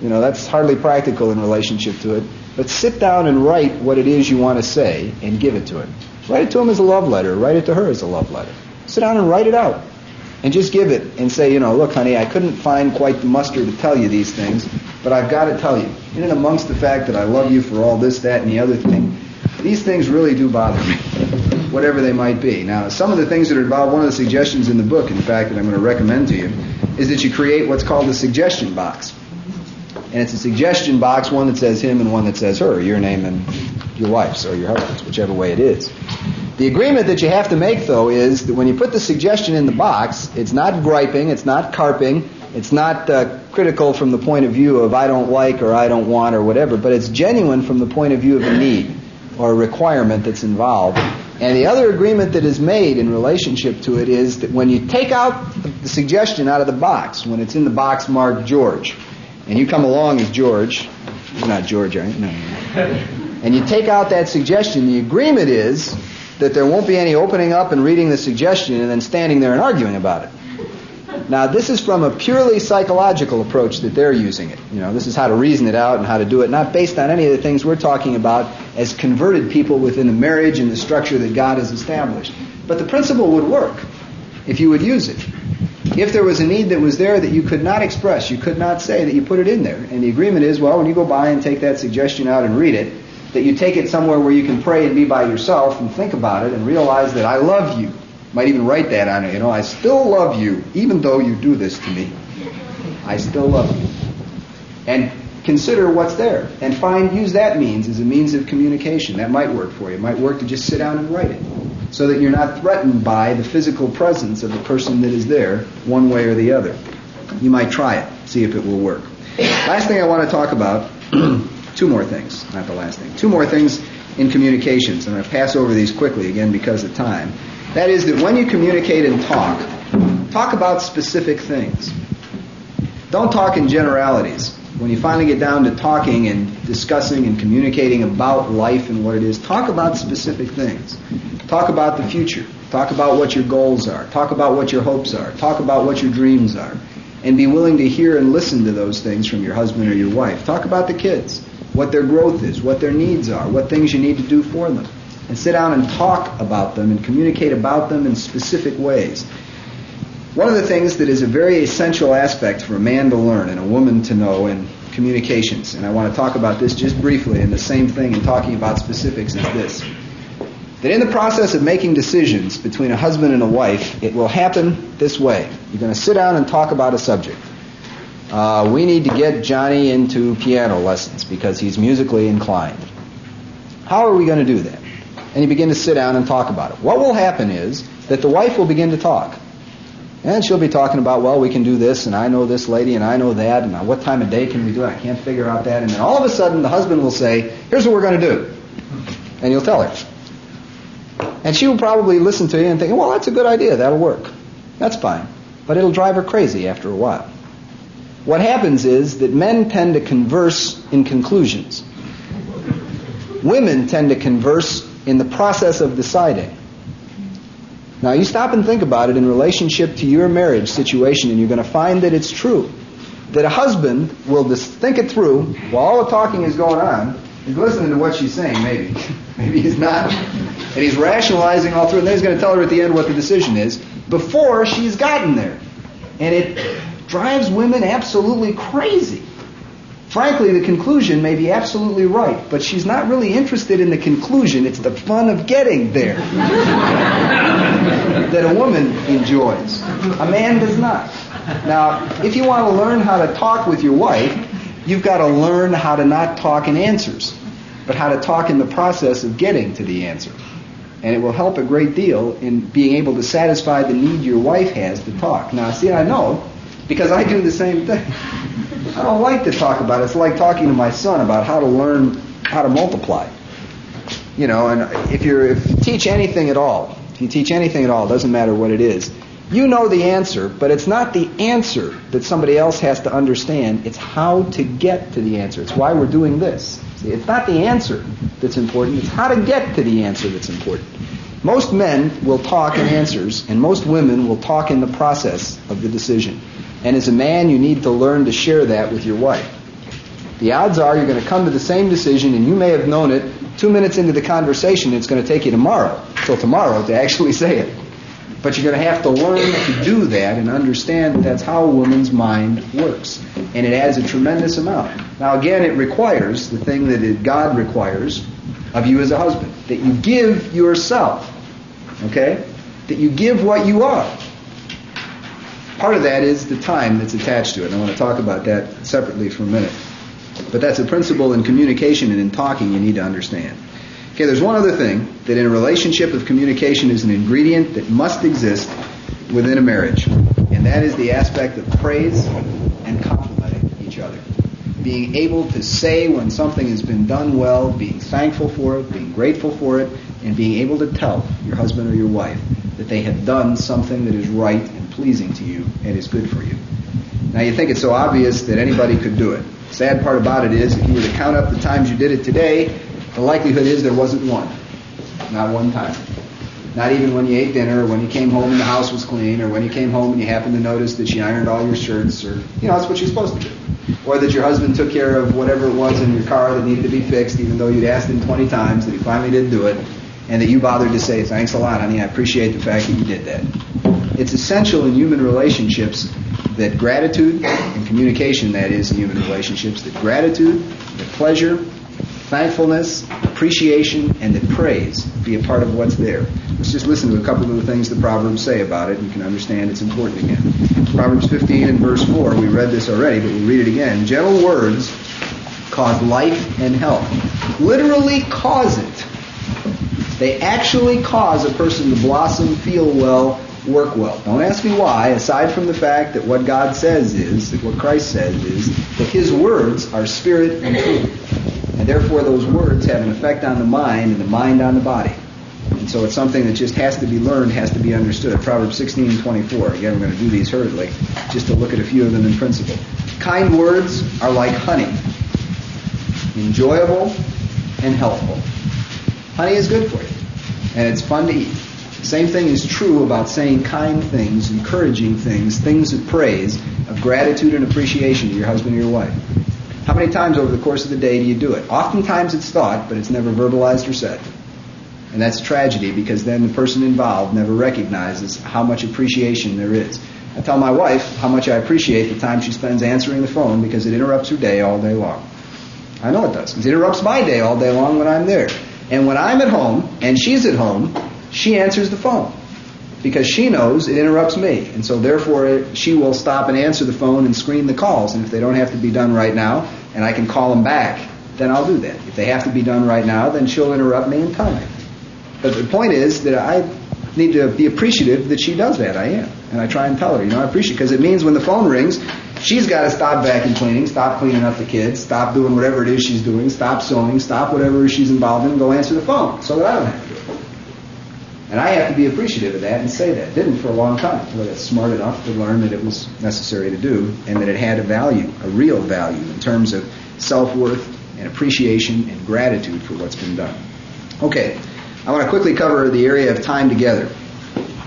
That's hardly practical in relationship to it. But sit down and write what it is you want to say and give it to him. Write it to him as a love letter. Write it to her as a love letter. Sit down and write it out. And just give it and say, look, honey, I couldn't find quite the muster to tell you these things, but I've got to tell you. In and amongst the fact that I love you for all this, that, and the other thing, these things really do bother me, whatever they might be. Now, some of the things that are involved, one of the suggestions in the book, in fact, that I'm going to recommend to you, is that you create what's called a suggestion box. And it's a suggestion box, one that says him and one that says her, your name and your wife's or your husband's, whichever way it is. The agreement that you have to make, though, is that when you put the suggestion in the box, it's not griping, it's not carping, it's not critical from the point of view of I don't like or I don't want or whatever, but it's genuine from the point of view of a need or a requirement that's involved. And the other agreement that is made in relationship to it is that when you take out the suggestion out of the box, when it's in the box marked George, and you come along as George, you're not George, are you? No. And you take out that suggestion, the agreement is that there won't be any opening up and reading the suggestion and then standing there and arguing about it. Now, this is from a purely psychological approach that they're using it. This is how to reason it out and how to do it, not based on any of the things we're talking about as converted people within the marriage and the structure that God has established. But the principle would work. if you would use it. If there was a need that was there that you could not express, you could not say, that you put it in there. And the agreement is, well, when you go by and take that suggestion out and read it, that you take it somewhere where you can pray and be by yourself and think about it and realize that I love you. Might even write that on it, I still love you, even though you do this to me. I still love you. And consider what's there and use that means as a means of communication. That might work for you. It might work to just sit down and write it so that you're not threatened by the physical presence of the person that is there one way or the other. You might try it, see if it will work. Last thing I want to talk about, two more things, not the last thing. Two more things in communications, and I'm going to pass over these quickly again because of time. That is that when you communicate and talk about specific things. Don't talk in generalities. When you finally get down to talking and discussing and communicating about life and what it is, talk about specific things. Talk about the future. Talk about what your goals are. Talk about what your hopes are. Talk about what your dreams are. And be willing to hear and listen to those things from your husband or your wife. Talk about the kids, what their growth is, what their needs are, what things you need to do for them. And sit down and talk about them and communicate about them in specific ways. One of the things that is a very essential aspect for a man to learn and a woman to know in communications, and I want to talk about this just briefly, and the same thing in talking about specifics, is this. That in the process of making decisions between a husband and a wife, it will happen this way. You're going to sit down and talk about a subject. We need to get Johnny into piano lessons because he's musically inclined. How are we going to do that? And you begin to sit down and talk about it. What will happen is that the wife will begin to talk. And she'll be talking about, well, we can do this, and I know this lady, and I know that, and what time of day can we do it? I can't figure out that. And then all of a sudden, the husband will say, here's what we're going to do. And you'll tell her. And she will probably listen to you and think, well, that's a good idea. That'll work. That's fine. But it'll drive her crazy after a while. What happens is that men tend to converse in conclusions. Women tend to converse in the process of deciding. Now, you stop and think about it in relationship to your marriage situation, and you're going to find that it's true. That a husband will just think it through while all the talking is going on. He's listening to what she's saying, maybe. Maybe he's not. And he's rationalizing all through, and then he's going to tell her at the end what the decision is before she's gotten there. And it drives women absolutely crazy. Frankly, the conclusion may be absolutely right, but she's not really interested in the conclusion. It's the fun of getting there that a woman enjoys. A man does not. Now, if you want to learn how to talk with your wife, you've got to learn how to not talk in answers, but how to talk in the process of getting to the answer. And it will help a great deal in being able to satisfy the need your wife has to talk. Now, see, I know, because I do the same thing. I don't like to talk about it. It's like talking to my son about how to learn how to multiply. And if you teach anything at all, it doesn't matter what it is, you know the answer, but it's not the answer that somebody else has to understand. It's how to get to the answer. It's why we're doing this. See, it's not the answer that's important. It's how to get to the answer that's important. Most men will talk in answers, and most women will talk in the process of the decision. And as a man, you need to learn to share that with your wife. The odds are you're going to come to the same decision, and you may have known it 2 minutes into the conversation. It's going to take you till tomorrow to actually say it. But you're going to have to learn to do that and understand that that's how a woman's mind works. And it adds a tremendous amount. Now again, it requires the thing that God requires of you as a husband. That you give yourself. Okay? That you give what you are. Part of that is the time that's attached to it. And I want to talk about that separately for a minute. But that's a principle in communication and in talking you need to understand. Okay, there's one other thing that in a relationship of communication is an ingredient that must exist within a marriage. And that is the aspect of praise and complimenting each other. Being able to say when something has been done well, being thankful for it, being grateful for it, and being able to tell your husband or your wife that they have done something that is right and pleasing to you and is good for you. Now you think it's so obvious that anybody could do it. The sad part about it is if you were to count up the times you did it today, the likelihood is there wasn't one. Not one time. Not even when you ate dinner, or when you came home and the house was clean, or when you came home and you happened to notice that she ironed all your shirts, or, that's what you're supposed to do. Or that your husband took care of whatever it was in your car that needed to be fixed, even though you'd asked him 20 times that he finally didn't do it, and that you bothered to say, thanks a lot, honey, I appreciate the fact that you did that. It's essential in human relationships that gratitude, and communication that is in human relationships, that gratitude, that pleasure, thankfulness, appreciation, and that praise be a part of what's there. Let's just listen to a couple of the things the Proverbs say about it, and you can understand it's important again. Proverbs 15 and verse 4, we read this already, but we'll read it again. Gentle words cause life and health. Literally cause it. They actually cause a person to blossom, feel well, work well. Don't ask me why, aside from the fact that what God says is, that what Christ says is, that His words are spirit and truth. And therefore those words have an effect on the mind and the mind on the body. And so it's something that just has to be learned, has to be understood. Proverbs 16 and 24. Again, we're going to do these hurriedly, just to look at a few of them in principle. Kind words are like honey, enjoyable and helpful. Honey is good for you, and it's fun to eat. Same thing is true about saying kind things, encouraging things, things of praise, of gratitude and appreciation to your husband or your wife. How many times over the course of the day do you do it? Oftentimes it's thought, but it's never verbalized or said. And that's a tragedy, because then the person involved never recognizes how much appreciation there is. I tell my wife how much I appreciate the time she spends answering the phone, because it interrupts her day all day long. I know it does, because it interrupts my day all day long when I'm there. And when I'm at home and she's at home, she answers the phone, because she knows it interrupts me. And so therefore she will stop and answer the phone and screen the calls. And if they don't have to be done right now and I can call them back, then I'll do that. If they have to be done right now, then she'll interrupt me and tell me. But the point is that I need to be appreciative that she does that. I am. And I try and tell her, I appreciate it, because it means when the phone rings, she's got to stop vacuum cleaning, stop cleaning up the kids, stop doing whatever it is she's doing, stop sewing, stop whatever she's involved in, and go answer the phone so that I don't have to do it. And I have to be appreciative of that and say that. Didn't for a long time. But it's smart enough to learn that it was necessary to do, and that it had a value, a real value, in terms of self-worth and appreciation and gratitude for what's been done. Okay, I want to quickly cover the area of time together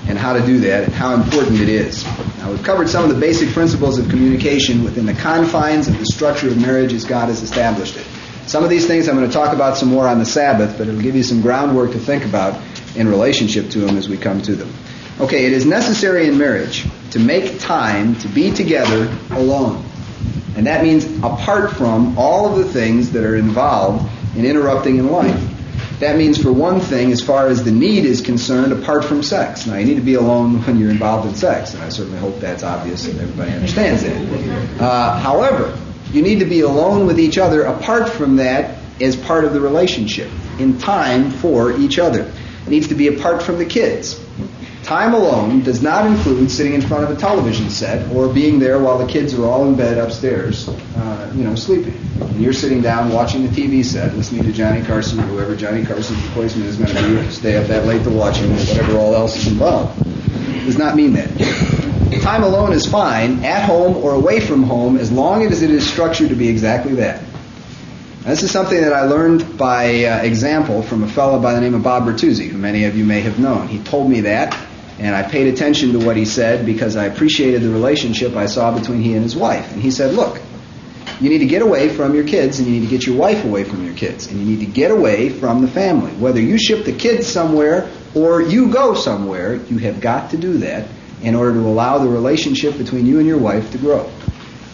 and how to do that and how important it is. Now, we've covered some of the basic principles of communication within the confines of the structure of marriage as God has established it. Some of these things I'm going to talk about some more on the Sabbath, but it'll give you some groundwork to think about in relationship to them as we come to them. Okay, it is necessary in marriage to make time to be together alone. And that means apart from all of the things that are involved in interrupting in life. That means, for one thing, as far as the need is concerned, apart from sex. Now, you need to be alone when you're involved in sex, and I certainly hope that's obvious and everybody understands that. However, you need to be alone with each other apart from that as part of the relationship, in time for each other. It needs to be apart from the kids. Time alone does not include sitting in front of a television set or being there while the kids are all in bed upstairs, sleeping. And you're sitting down watching the TV set, listening to Johnny Carson or whoever Johnny Carson's replacement is going to be, stay up that late to watch him, or whatever all else is involved. It does not mean that. Time alone is fine, at home or away from home, as long as it is structured to be exactly that. Now, this is something that I learned by example from a fellow by the name of Bob Bertuzzi, who many of you may have known. He told me that, and I paid attention to what he said because I appreciated the relationship I saw between he and his wife. And he said, look, you need to get away from your kids, and you need to get your wife away from your kids, and you need to get away from the family. Whether you ship the kids somewhere or you go somewhere, you have got to do that in order to allow the relationship between you and your wife to grow.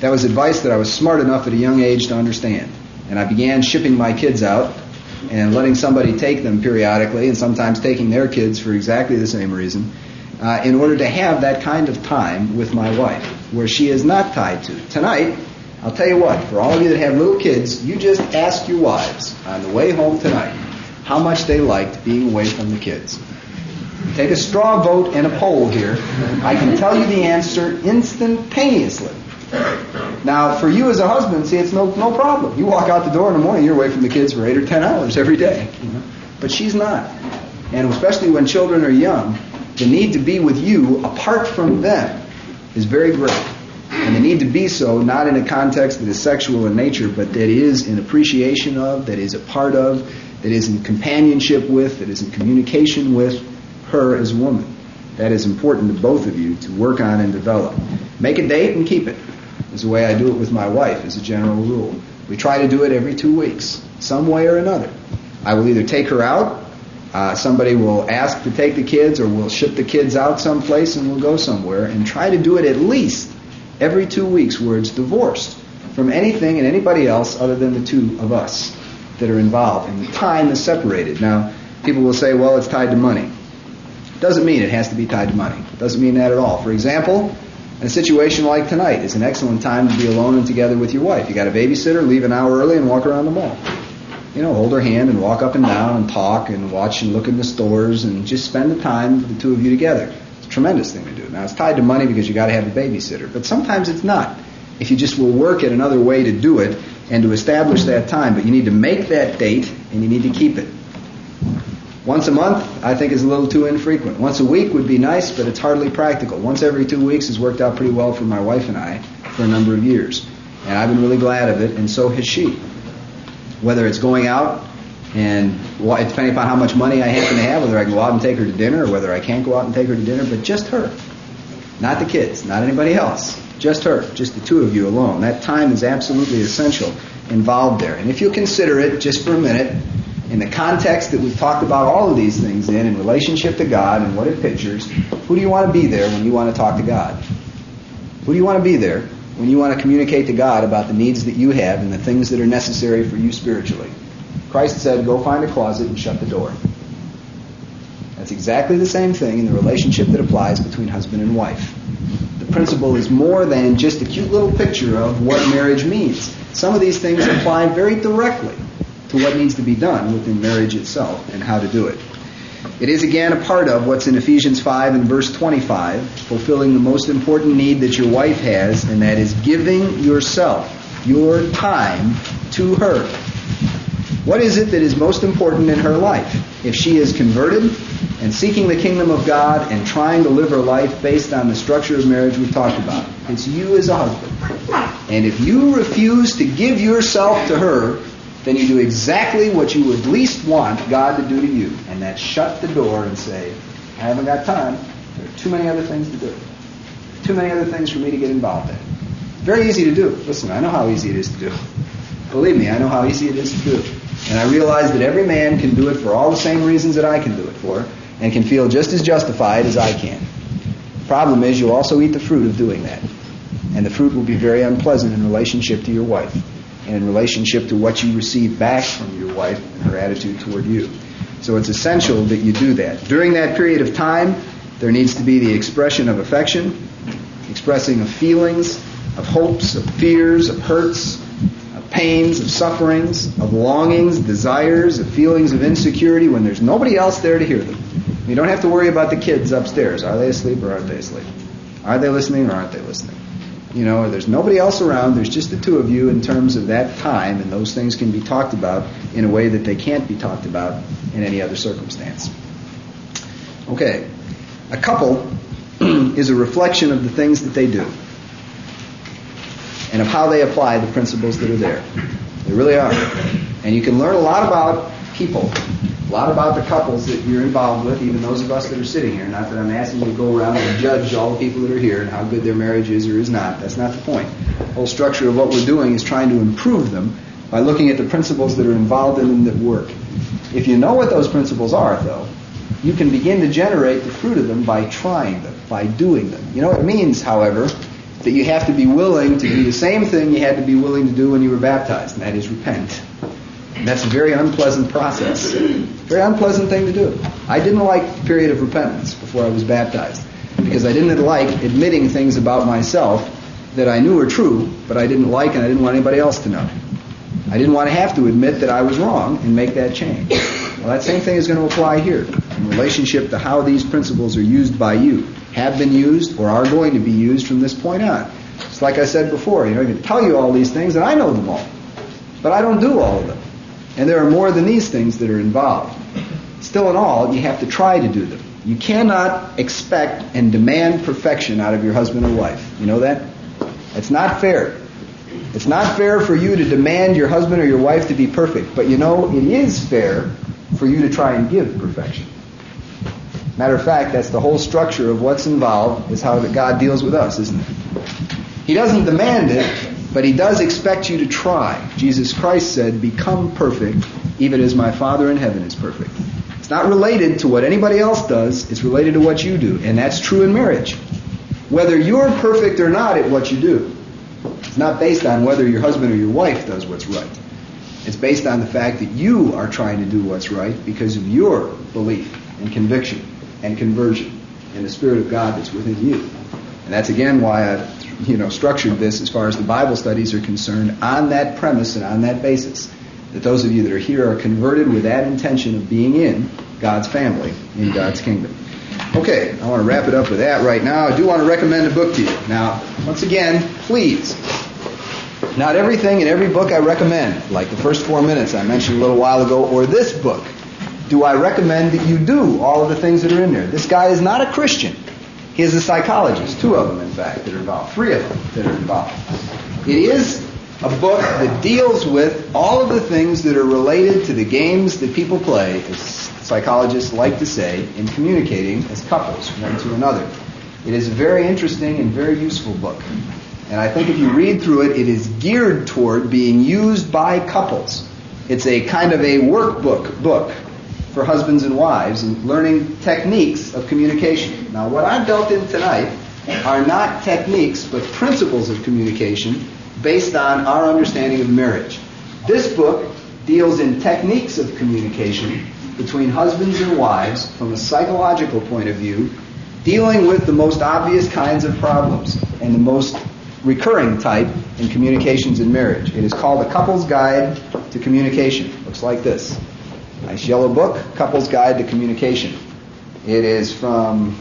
That was advice that I was smart enough at a young age to understand. And I began shipping my kids out and letting somebody take them periodically, and sometimes taking their kids for exactly the same reason, in order to have that kind of time with my wife, where she is not tied to. Tonight, I'll tell you what, for all of you that have little kids, you just ask your wives on the way home tonight how much they liked being away from the kids. Take a straw vote and a poll here. I can tell you the answer instantaneously. Now, for you as a husband, see, it's no problem. You walk out the door in the morning, you're away from the kids for 8 or 10 hours every day. But she's not. And especially when children are young, the need to be with you apart from them is very great. And the need to be so, not in a context that is sexual in nature, but that is in appreciation of, that is a part of, that is in companionship with, that is in communication with her as a woman. That is important to both of you to work on and develop. Make a date and keep it. Is the way I do it with my wife as a general rule. We try to do it every 2 weeks, some way or another. I will either take her out Somebody will ask to take the kids, or we'll ship the kids out someplace and we'll go somewhere, and try to do it at least every 2 weeks where it's divorced from anything and anybody else other than the two of us that are involved, and the time is separated. Now, people will say, well, it's tied to money. Doesn't mean it has to be tied to money. Doesn't mean that at all. For example, in a situation like tonight, it's an excellent time to be alone and together with your wife. You got a babysitter, leave an hour early and walk around the mall. Hold her hand and walk up and down and talk and watch and look in the stores and just spend the time, the two of you together. It's a tremendous thing to do. Now, it's tied to money because you got to have a babysitter, but sometimes it's not. If you just will work at another way to do it and to establish that time, but you need to make that date and you need to keep it. Once a month, I think, is a little too infrequent. Once a week would be nice, but it's hardly practical. Once every 2 weeks has worked out pretty well for my wife and I for a number of years, and I've been really glad of it, and so has she. Whether it's going out, and depending upon how much money I happen to have, whether I can go out and take her to dinner or whether I can't go out and take her to dinner, but just her. Not the kids, not anybody else. Just her, just the two of you alone. That time is absolutely essential involved there. And if you consider it just for a minute, in the context that we've talked about all of these things in relationship to God and what it pictures, who do you want to be there when you want to talk to God? Who do you want to be there when you want to communicate to God about the needs that you have and the things that are necessary for you spiritually? Christ said, go find a closet and shut the door. That's exactly the same thing in the relationship that applies between husband and wife. The principle is more than just a cute little picture of what marriage means. Some of these things apply very directly to what needs to be done within marriage itself and how to do it. It is again a part of what's in Ephesians 5 and verse 25, fulfilling the most important need that your wife has, and that is giving yourself, your time, to her. What is it that is most important in her life? If she is converted and seeking the kingdom of God and trying to live her life based on the structure of marriage we've talked about, it's you as a husband. And if you refuse to give yourself to her, then you do exactly what you would least want God to do to you, and that's shut the door and say, I haven't got time. There are too many other things to do. Too many other things for me to get involved in. Very easy to do. Listen, I know how easy it is to do. Believe me, I know how easy it is to do. And I realize that every man can do it for all the same reasons that I can do it for, and can feel just as justified as I can. The problem is you'll also eat the fruit of doing that. And the fruit will be very unpleasant in relationship to your wife, and in relationship to what you receive back from your wife and her attitude toward you. So it's essential that you do that. During that period of time, there needs to be the expression of affection, expressing of feelings, of hopes, of fears, of hurts, of pains, of sufferings, of longings, desires, of feelings of insecurity when there's nobody else there to hear them. You don't have to worry about the kids upstairs. Are they asleep or aren't they asleep? Are they listening or aren't they listening? There's nobody else around. There's just the two of you in terms of that time, and those things can be talked about in a way that they can't be talked about in any other circumstance. Okay. A couple is a reflection of the things that they do and of how they apply the principles that are there. They really are. And you can learn a lot about people, a lot about the couples that you're involved with, even those of us that are sitting here. Not that I'm asking you to go around and judge all the people that are here and how good their marriage is or is not. That's not the point. The whole structure of what we're doing is trying to improve them by looking at the principles that are involved in them that work. If you know what those principles are, though, you can begin to generate the fruit of them by trying them, by doing them. It means, however, that you have to be willing to do the same thing you had to be willing to do when you were baptized, and that is repent. And that's a very unpleasant process. Very unpleasant thing to do. I didn't like the period of repentance before I was baptized, because I didn't like admitting things about myself that I knew were true, but I didn't like and I didn't want anybody else to know. I didn't want to have to admit that I was wrong and make that change. Well, that same thing is going to apply here in relationship to how these principles are used by you, have been used, or are going to be used from this point on. It's like I said before, I can tell you all these things and I know them all, but I don't do all of them. And there are more than these things that are involved. Still in all, you have to try to do them. You cannot expect and demand perfection out of your husband or wife. You know that? It's not fair. It's not fair for you to demand your husband or your wife to be perfect. But it is fair for you to try and give perfection. Matter of fact, that's the whole structure of what's involved, is how that God deals with us, isn't it? He doesn't demand it, but He does expect you to try. Jesus Christ said, become perfect, even as my Father in heaven is perfect. It's not related to what anybody else does. It's related to what you do. And that's true in marriage. Whether you're perfect or not at what you do, it's not based on whether your husband or your wife does what's right. It's based on the fact that you are trying to do what's right because of your belief and conviction and conversion and the Spirit of God that's within you. And that's again why I've structured this as far as the Bible studies are concerned on that premise and on that basis. That those of you that are here are converted with that intention of being in God's family, in God's kingdom. Okay, I want to wrap it up with that right now. I do want to recommend a book to you. Now, once again, please, not everything in every book I recommend, like the first 4 minutes I mentioned a little while ago, or this book, do I recommend that you do all of the things that are in there. This guy is not a Christian. He is a psychologist, 2 of them, in fact, that are involved, 3 of them that are involved. It is a book that deals with all of the things that are related to the games that people play, as psychologists like to say, in communicating as couples, one to another. It is a very interesting and very useful book. And I think if you read through it, it is geared toward being used by couples. It's a kind of a workbook book for husbands and wives in learning techniques of communication. Now, what I've dealt in tonight are not techniques, but principles of communication based on our understanding of marriage. This book deals in techniques of communication between husbands and wives from a psychological point of view, dealing with the most obvious kinds of problems and the most recurring type in communications in marriage. It is called A Couple's Guide to Communication. Looks like this. Nice yellow book, Couple's Guide to Communication. It is from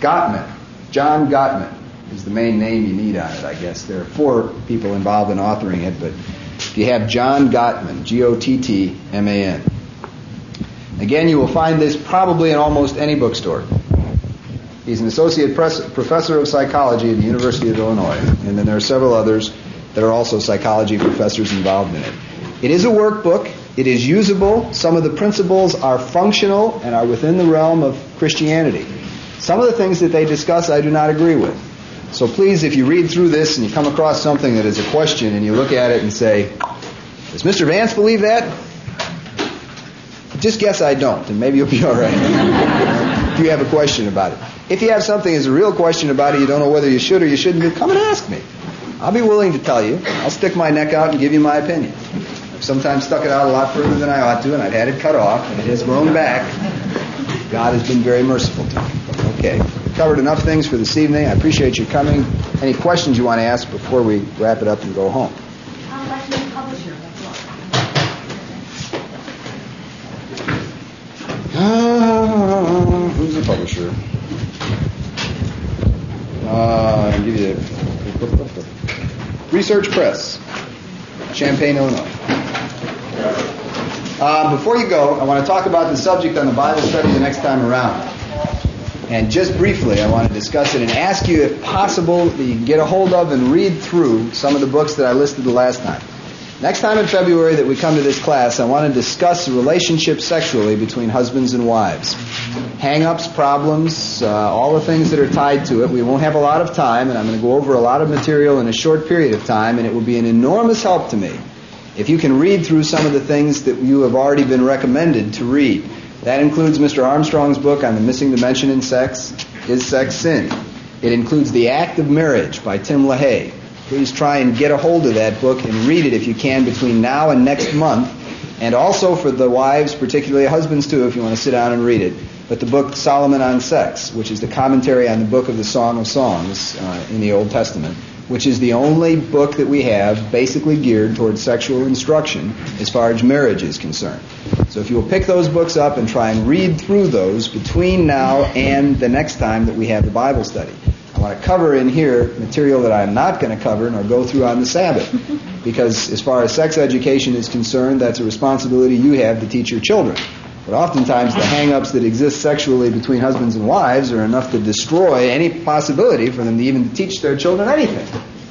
Gottman. John Gottman is the main name you need on it, I guess. There are 4 people involved in authoring it, but if you have John Gottman, Gottman. Again, you will find this probably in almost any bookstore. He's an associate professor of psychology at the University of Illinois, and then there are several others that are also psychology professors involved in it. It is a workbook. It is usable. Some of the principles are functional and are within the realm of Christianity. Some of the things that they discuss I do not agree with. So please, if you read through this and you come across something that is a question and you look at it and say, does Mr. Vance believe that? Just guess I don't, and maybe you'll be all right if you have a question about it. If you have something as a real question about it, you don't know whether you should or you shouldn't, come and ask me. I'll be willing to tell you. I'll stick my neck out and give you my opinion. I've sometimes stuck it out a lot further than I ought to, and I've had it cut off, and it has grown back. God has been very merciful to me. Okay. We've covered enough things for this evening. I appreciate you coming. Any questions you want to ask before we wrap it up and go home? I'd like to be a publisher. Who's the publisher? I'll give you Research Press, Champaign, Illinois. Before you go, I want to talk about the subject on the Bible study the next time around. And just briefly, I want to discuss it and ask you, if possible, that you can get a hold of and read through some of the books that I listed the last time. Next time in February that we come to this class, I want to discuss the relationship sexually between husbands and wives. Hang-ups, problems, all the things that are tied to it. We won't have a lot of time, and I'm going to go over a lot of material in a short period of time, and it will be an enormous help to me if you can read through some of the things that you have already been recommended to read. That includes Mr. Armstrong's book on the missing dimension in sex, Is Sex Sin? It includes The Act of Marriage by Tim LaHaye. Please try and get a hold of that book and read it if you can between now and next month. And also for the wives, particularly husbands too, if you want to sit down and read it. But the book Solomon on Sex, which is the commentary on the book of the Song of Songs in the Old Testament, which is the only book that we have basically geared towards sexual instruction as far as marriage is concerned. So if you will pick those books up and try and read through those between now and the next time that we have the Bible study. I want to cover in here material that I'm not going to cover nor go through on the Sabbath. Because as far as sex education is concerned, that's a responsibility you have to teach your children. But oftentimes the hang-ups that exist sexually between husbands and wives are enough to destroy any possibility for them to even teach their children anything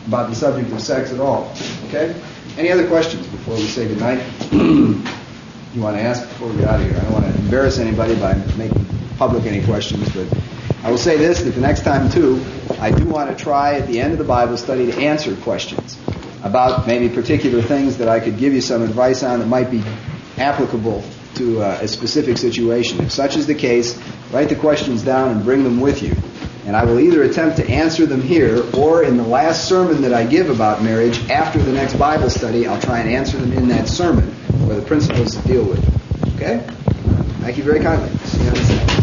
about the subject of sex at all. Okay? Any other questions before we say goodnight? You want to ask before we get out of here? I don't want to embarrass anybody by making public any questions, but I will say this, that the next time too, I do want to try at the end of the Bible study to answer questions about maybe particular things that I could give you some advice on that might be applicable to a specific situation. If such is the case, write the questions down and bring them with you. And I will either attempt to answer them here, or in the last sermon that I give about marriage, after the next Bible study, I'll try and answer them in that sermon, or the principles to deal with. Okay? Thank you very kindly. See you on the Sunday.